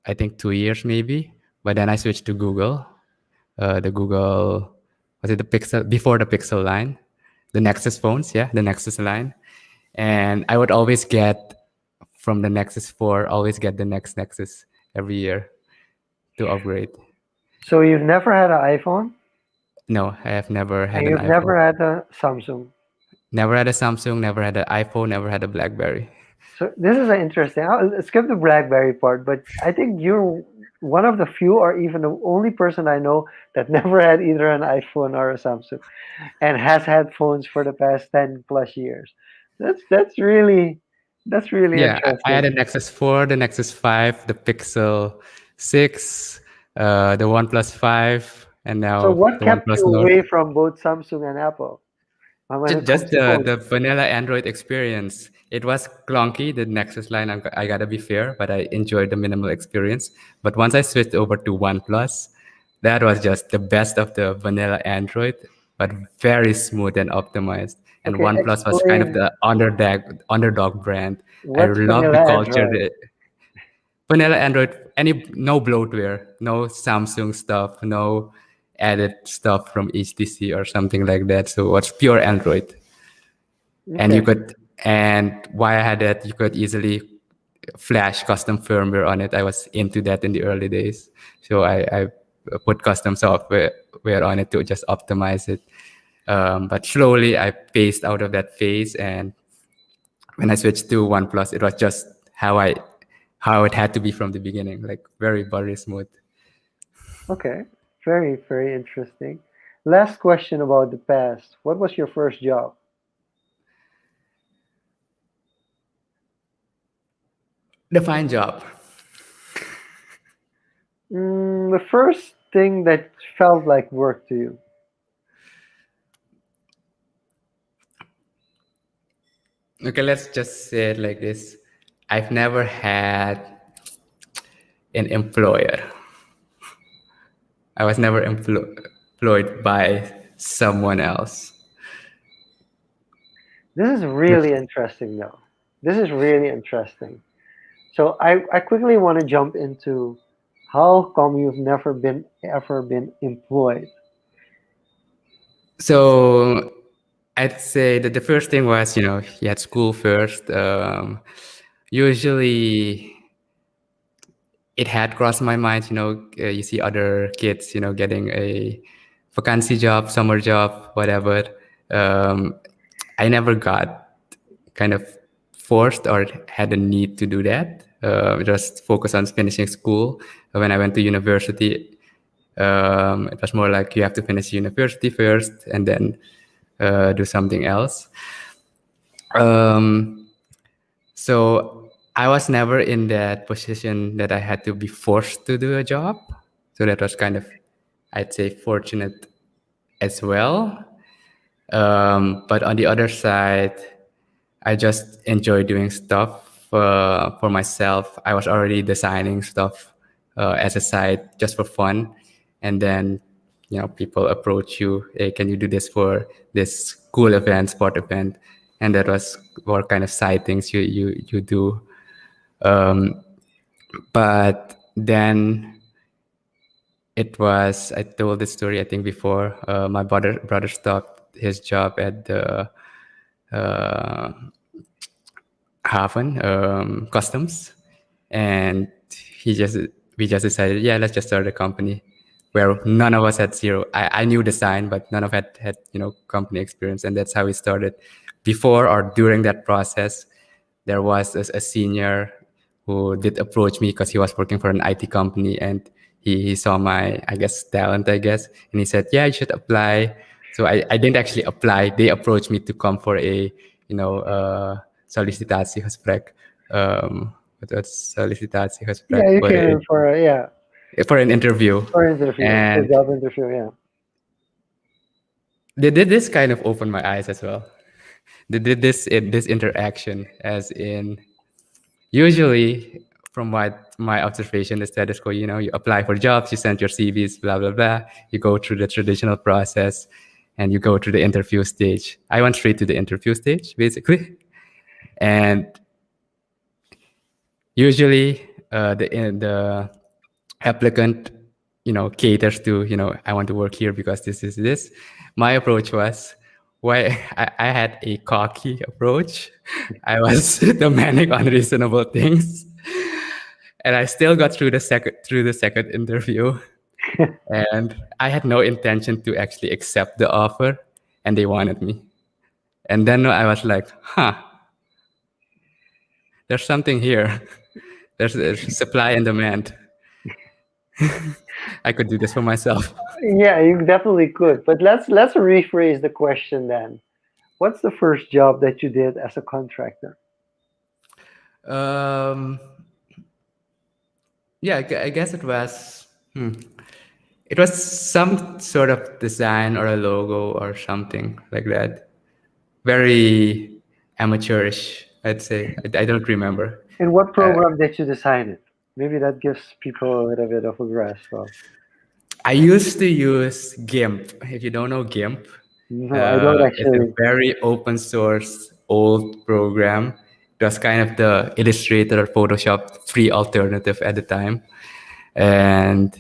I think 2 years maybe, but then I switched to Google. The Google, was it the Pixel, before the Pixel line, the Nexus phones? Yeah, the Nexus line. And I would always get from the Nexus 4, always get the next Nexus every year to upgrade. So you've never had an iPhone, No, I have never and had an you've iPhone. never had a Samsung. Never had a Samsung, never had an iPhone, never had a BlackBerry. So this is an interesting. I'll skip the BlackBerry part, but I think you're one of the few, or even the only person I know that never had either an iPhone or a Samsung, and has had phones for the past 10 plus years. That's really Yeah, I had interesting. a Nexus 4, the Nexus 5, the Pixel 6, the OnePlus 5, and So now what the kept OnePlus you Nord. away from both Samsung and Apple when it Just comes to the phones? vanilla Android experience. It was clunky, the Nexus line. I gotta be fair, but I enjoyed the minimal experience. But once I switched over to OnePlus, that was just the best of the vanilla Android, but very smooth and optimized. And Okay, OnePlus was kind of explain the underdog brand. I what's love the vanilla culture. Android. Vanilla Android, no bloatware, no Samsung stuff, no added stuff from HTC or something like that. So it's pure Android. And you Okay, could, and why I had that, you could easily flash custom firmware on it. I was into that in the early days. So I put custom software on it to just optimize it. But slowly I phased out of that phase, and when I switched to OnePlus, it was just how it had to be from the beginning, like very buttery smooth. okay, very very interesting. Last question about the past. What was your first job? The fine job. The first thing that felt like work to you. Okay, let's just say it like this. I've never had an employer. I was never employed by someone else. This is really interesting, though. This is really interesting. So I quickly want to jump into how come you've never been ever been employed. So I'd say that the first thing was, you had school first. Usually it had crossed my mind, you see other kids, getting a vacancy job, summer job, whatever. Um, I never got kind of forced or had a need to do that. Just focus on finishing school. When I went to university, it was more like you have to finish university first and then do something else. Um, so I was never in that position that I had to be forced to do a job. So that was kind of, I'd say, fortunate as well. But on the other side, I just enjoy doing stuff for myself. I was already designing stuff as a side just for fun, and then people approach you, hey, can you do this for this cool event, sport event, and that was what kind of side things you do. But then it was, I told this story I think before. My brother stopped his job at the uh, Haven Customs, and he just we just decided, yeah, let's just start a company where none of us had zero. I knew design, but none of us had company experience, and that's how we started. Before or during that process, there was a senior who did approach me because he was working for an IT company, and he saw my, I guess, talent, I guess, and he said, yeah, you should apply. So I didn't actually apply. They approached me to come for a solicitatiesgesprek. What's Yeah, solicitatiesgesprek? you can for yeah For an interview. for interview for And job interview. Yeah. they did this kind of open my eyes as well. They did this interaction, as in, usually, from what my observation, the status quo, you apply for jobs, you send your CVs, blah, blah, blah. You go through the traditional process and you go through the interview stage. I went straight to the interview stage, basically. And usually the applicant, caters to, I want to work here because this is this. My approach was, why I had a cocky approach. I was demanding unreasonable things, and I still got through the second interview, and I had no intention to actually accept the offer, and they wanted me. And then I was like, there's something here. There's supply and demand. I could do this for myself. Yeah, you definitely could. But let's rephrase the question then. What's the first job that you did as a contractor? Um, yeah, I guess it was some sort of design or a logo or something like that. Very amateurish, I'd say. I don't remember. In what Uh, program did you design it? Maybe that gives people a little bit of a grasp of. I used to use GIMP. If you don't know GIMP, No, I don't it's a actually. very open source old program. It was kind of the Illustrator or Photoshop free alternative at the time. And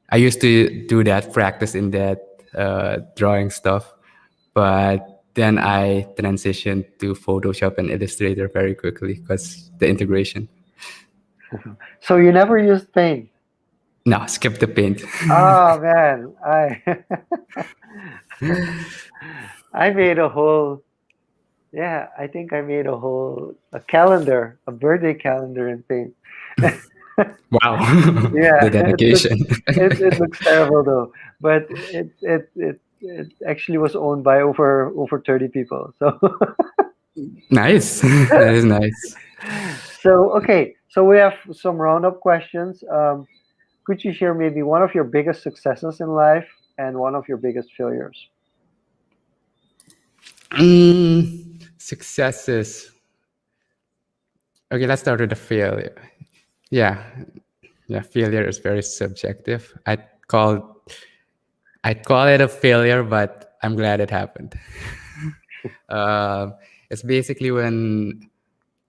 I used to do that, practice in that drawing stuff. But then I transitioned to Photoshop and Illustrator very quickly because the integration. So you never used paint? No, skip the paint. Oh man, I I made a whole yeah, I think I made a calendar, a birthday calendar in paint. Wow, the Yeah, dedication. it looks terrible though, but it actually was owned by over 30 people. So Nice. That is nice. so okay, so we have some roundup questions. Could you share maybe one of your biggest successes in life and one of your biggest failures? Successes. Okay, let's start with the failure. Yeah, yeah. Failure is very subjective. Call I'd call it a failure, but I'm glad it happened. It's basically when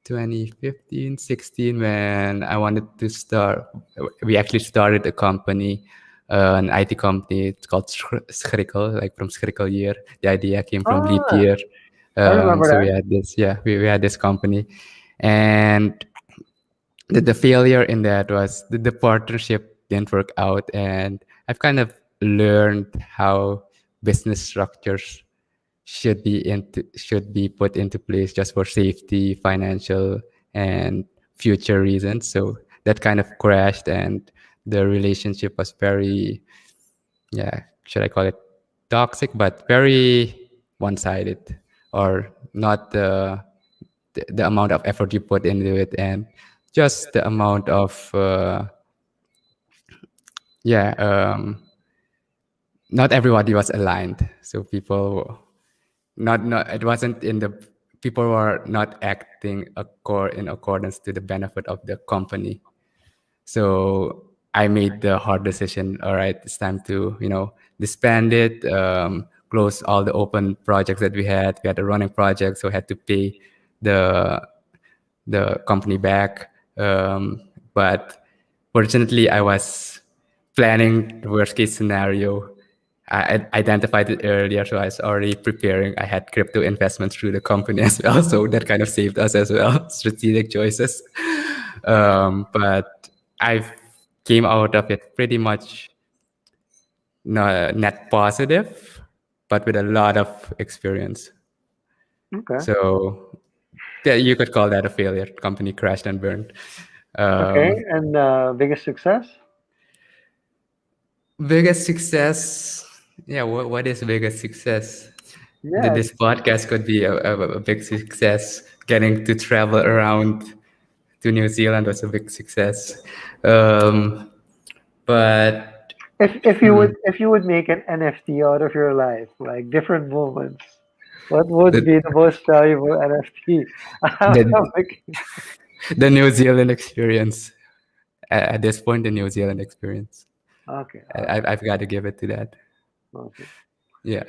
2015, 16, when I wanted to start. We actually started a company an IT company. It's called Scrickle, like from Scrickle Year. The idea came from Leap Ah, Year. I remember So that. we had this, yeah, we had this company, and the failure in that was the partnership didn't work out, and I've kind of learned how business structures should be put into place just for safety, financial, and future reasons. So that kind of crashed, and the relationship was very, yeah, should I call it toxic, but very one-sided, or not the amount of effort you put into it, and just the amount of yeah not everybody was aligned. So people not it wasn't in the people were not acting in accordance to the benefit of the company. So I made the hard decision. All right, it's time to disband it, close all the open projects that we had. We had a running project, so I had to pay the company back. But fortunately, I was planning the worst case scenario. Identified it earlier, so I was already preparing. I had crypto investments through the company as well, so that kind of saved us as well. Strategic choices. But I came out of it pretty much net positive, but with a lot of experience. Okay. So yeah, you could call that a failure. Company crashed and burned. Okay. Um, And biggest success? Biggest success. Yeah, what is biggest success? Yeah. This podcast could be a big success. Getting to travel around to New Zealand was a big success. Um, but If you would make an NFT out of your life, like different moments, what would the, be the most valuable NFT? the the New Zealand experience. At this point, the New Zealand experience. Okay. All right. I've got to give it to that. Okay. Yeah.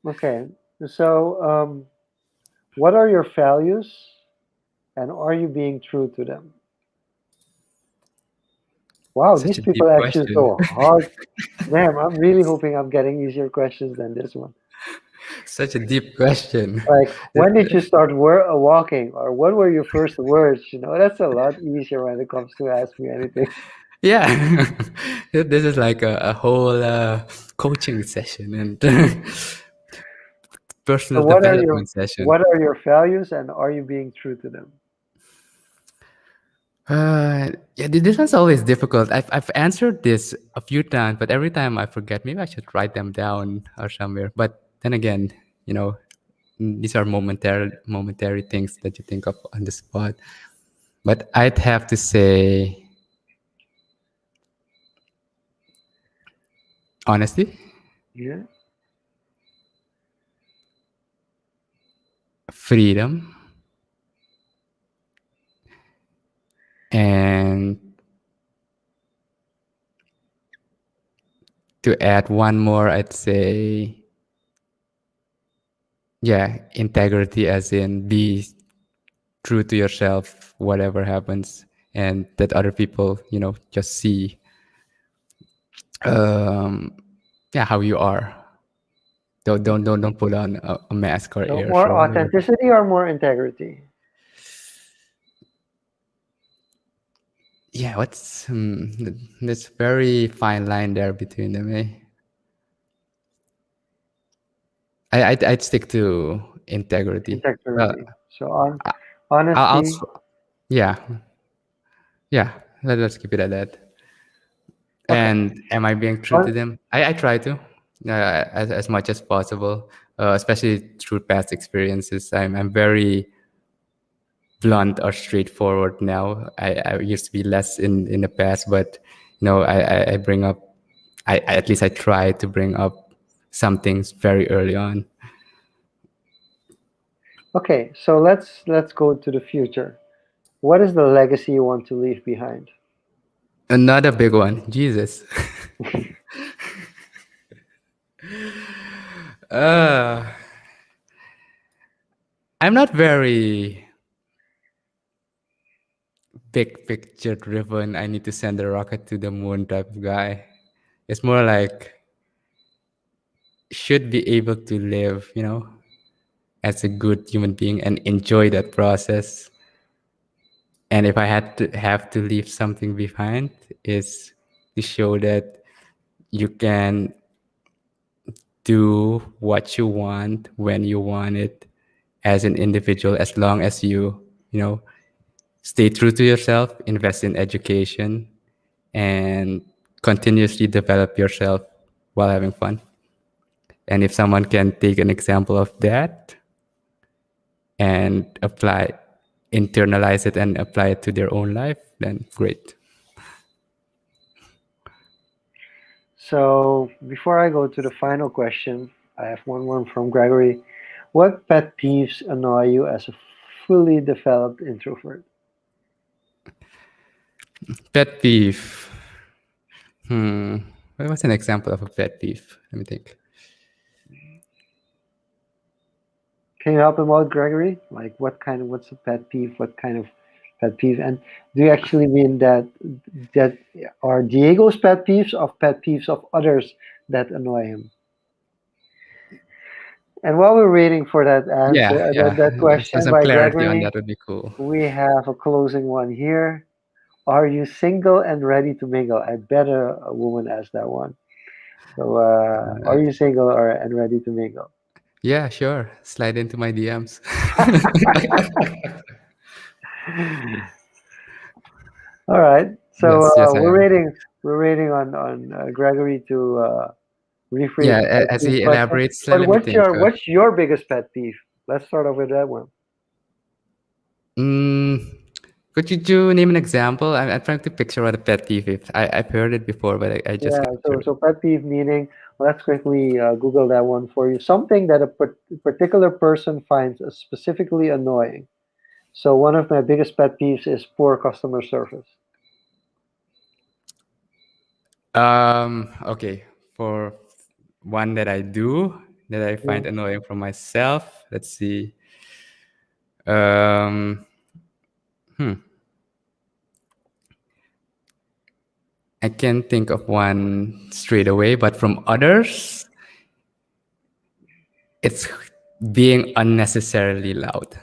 Okay. So, what are your values, and are you being true to them? Wow, Such these a deep people ask you question. so hard. Damn, I'm really hoping I'm getting easier questions than this one. Such a deep question. Like, when did you start walking, or what were your first words? That's a lot easier when it comes to ask me anything. Yeah, this is like a whole coaching session and So, personal development session. what are your values, and are you being true to them? Yeah, this one's always difficult. I've answered this a few times, but every time I forget. Maybe I should write them down or somewhere. But then again, you know, these are momentary things that you think of on the spot. But I'd have to say, honestly, Yeah. freedom, and to add one more, I'd say, yeah, integrity, as in be true to yourself, whatever happens, and that other people, just see, um, yeah, how you are. Don't put on a mask or So, air more show. authenticity or more integrity? Yeah, what's there's very fine line there between them, eh? I'd stick to integrity. Well, Integrity. So, I- I'll honesty. yeah, yeah. Let's keep it at that. Okay. And am I being true to Hon- them? I try to, as much as possible, especially through past experiences. I'm very blunt or straightforward now. I used to be less in the past, but I bring up, at least I try to bring up some things very early on. Okay, so let's go to the future. What is the legacy you want to leave behind? Another big one, Jesus. uh, I'm not very big picture driven. I need to send a rocket to the moon type of guy. It's more like should be able to live, as a good human being and enjoy that process. And if I had to have to leave something behind, is to show that you can do what you want when you want it as an individual, as long as you know, stay true to yourself, invest in education, and continuously develop yourself while having fun. And if someone can take an example of that and internalize it and apply it to their own life, then great. So before I go to the final question, I have one from Gregory. What pet peeves annoy you as a fully developed introvert? Pet peeve. What's an example of a pet peeve? Let me think. Can you help him out, Gregory? Like what's a pet peeve? What kind of pet peeve? And do you actually mean that are Diego's pet peeves of others that annoy him? And while we're waiting for that answer, Yeah, yeah. that So question some by clarity on Gregory, that would be cool. we have a closing one here. Are you single and ready to mingle? I bet a woman asked that one. So, are you single or and ready to mingle? Yeah, sure. Slide into my DMs. All right. So Yes, yes, I am. we're waiting on Gregory to rephrase Yeah, the pet as peeve he question. elaborates, But let me think. what's your biggest pet peeve? Let's start off with that one. Mm, could you name an example? I'm trying to picture what a pet peeve is. I've heard it before, but I just Yeah. can't So picture it. pet peeve meaning. Let's quickly Google that one for you. Something that a particular person finds specifically annoying. So one of my biggest pet peeves is poor customer service. Okay. For one that I do that I find Mm. annoying for myself, let's see. Um, hmm. I can't think of one straight away, but from others, it's being unnecessarily loud.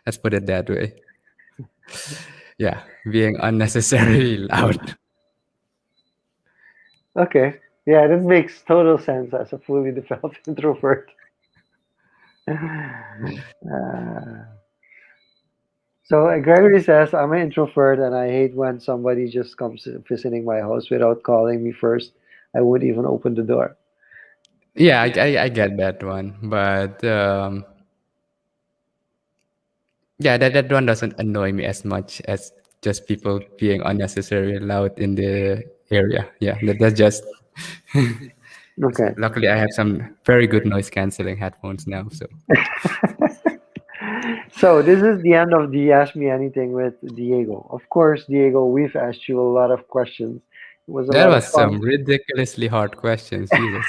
Let's put it that way. Yeah, being unnecessarily loud. Okay. Yeah, that makes total sense as a fully developed introvert. So Gregory says, I'm an introvert and I hate when somebody just comes visiting my house without calling me first. I wouldn't even open the door. Yeah, I get that one, but yeah, that one doesn't annoy me as much as just people being unnecessarily loud in the area. Yeah, that's just. Okay. Luckily, I have some very good noise canceling headphones now, so So this is the end of the Ask Me Anything with Diego. Of course, Diego, we've asked you a lot of questions. It was a that lot of was fun. some ridiculously hard questions. Jesus.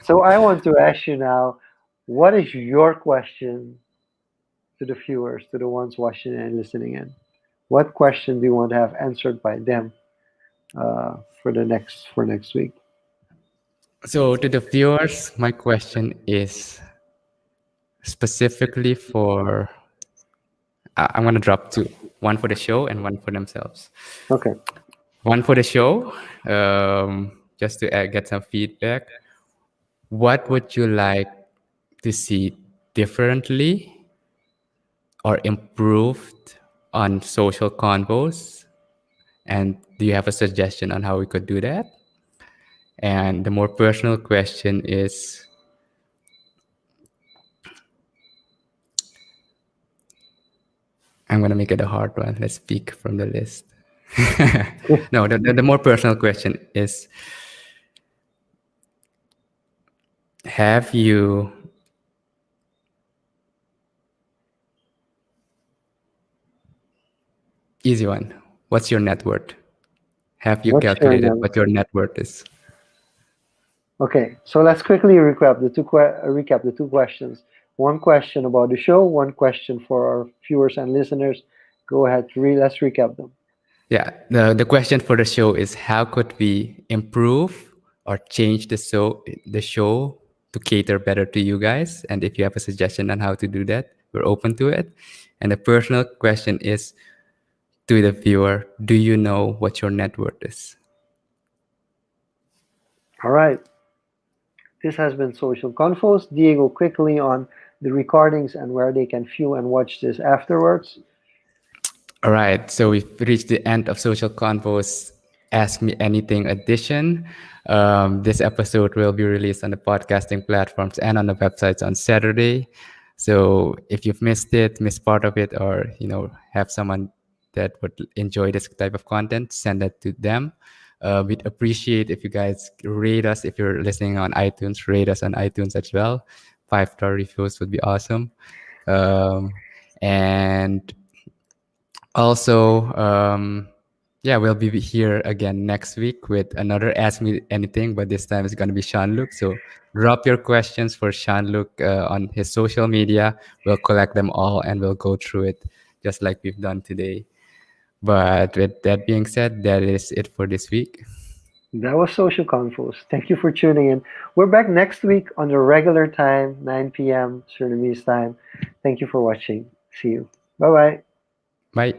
So I want to ask you now, what is your question to the viewers, to the ones watching and listening in? What question do you want to have answered by them for next week? So to the viewers, my question is specifically for. I'm gonna drop two. One for the show and one for themselves. Okay. One for the show, just to get some feedback. What would you like to see differently or improved on social convos? And do you have a suggestion on how we could do that? And the more personal question is, I'm going to make it a hard one. Let's speak from the list. No, the more personal question is, have you, easy one, what's your net worth? Have you What's your calculated name? what your net worth is? Okay, so let's quickly recap the two questions. One question about the show, one question for our viewers and listeners. Go ahead, let's recap them. Yeah, the question for the show is how could we improve or change the show to cater better to you guys? And if you have a suggestion on how to do that, we're open to it. And the personal question is to the viewer, do you know what your net worth is? All right. This has been Social Confoes. Diego, quickly on the recordings and where they can view and watch this afterwards. All right, so we've reached the end of Social Convos Ask Me Anything edition. This episode will be released on the podcasting platforms and on the websites on Saturday. So if you've missed part of it, or have someone that would enjoy this type of content, send that to them. We'd appreciate if you guys rate us. If you're listening on iTunes, rate us on iTunes as well. 5-star reviews would be awesome. And also, yeah, we'll be here again next week with another Ask Me Anything, but this time it's going to be Sean-Luc. So drop your questions for Sean-Luc on his social media. We'll collect them all and we'll go through it just like we've done today. But with that being said, that is it for this week. That was Social Confoes. Thank you for tuning in. We're back next week on the regular time, 9 p.m. Surinamese time. Thank you for watching. See you. Bye bye. Bye.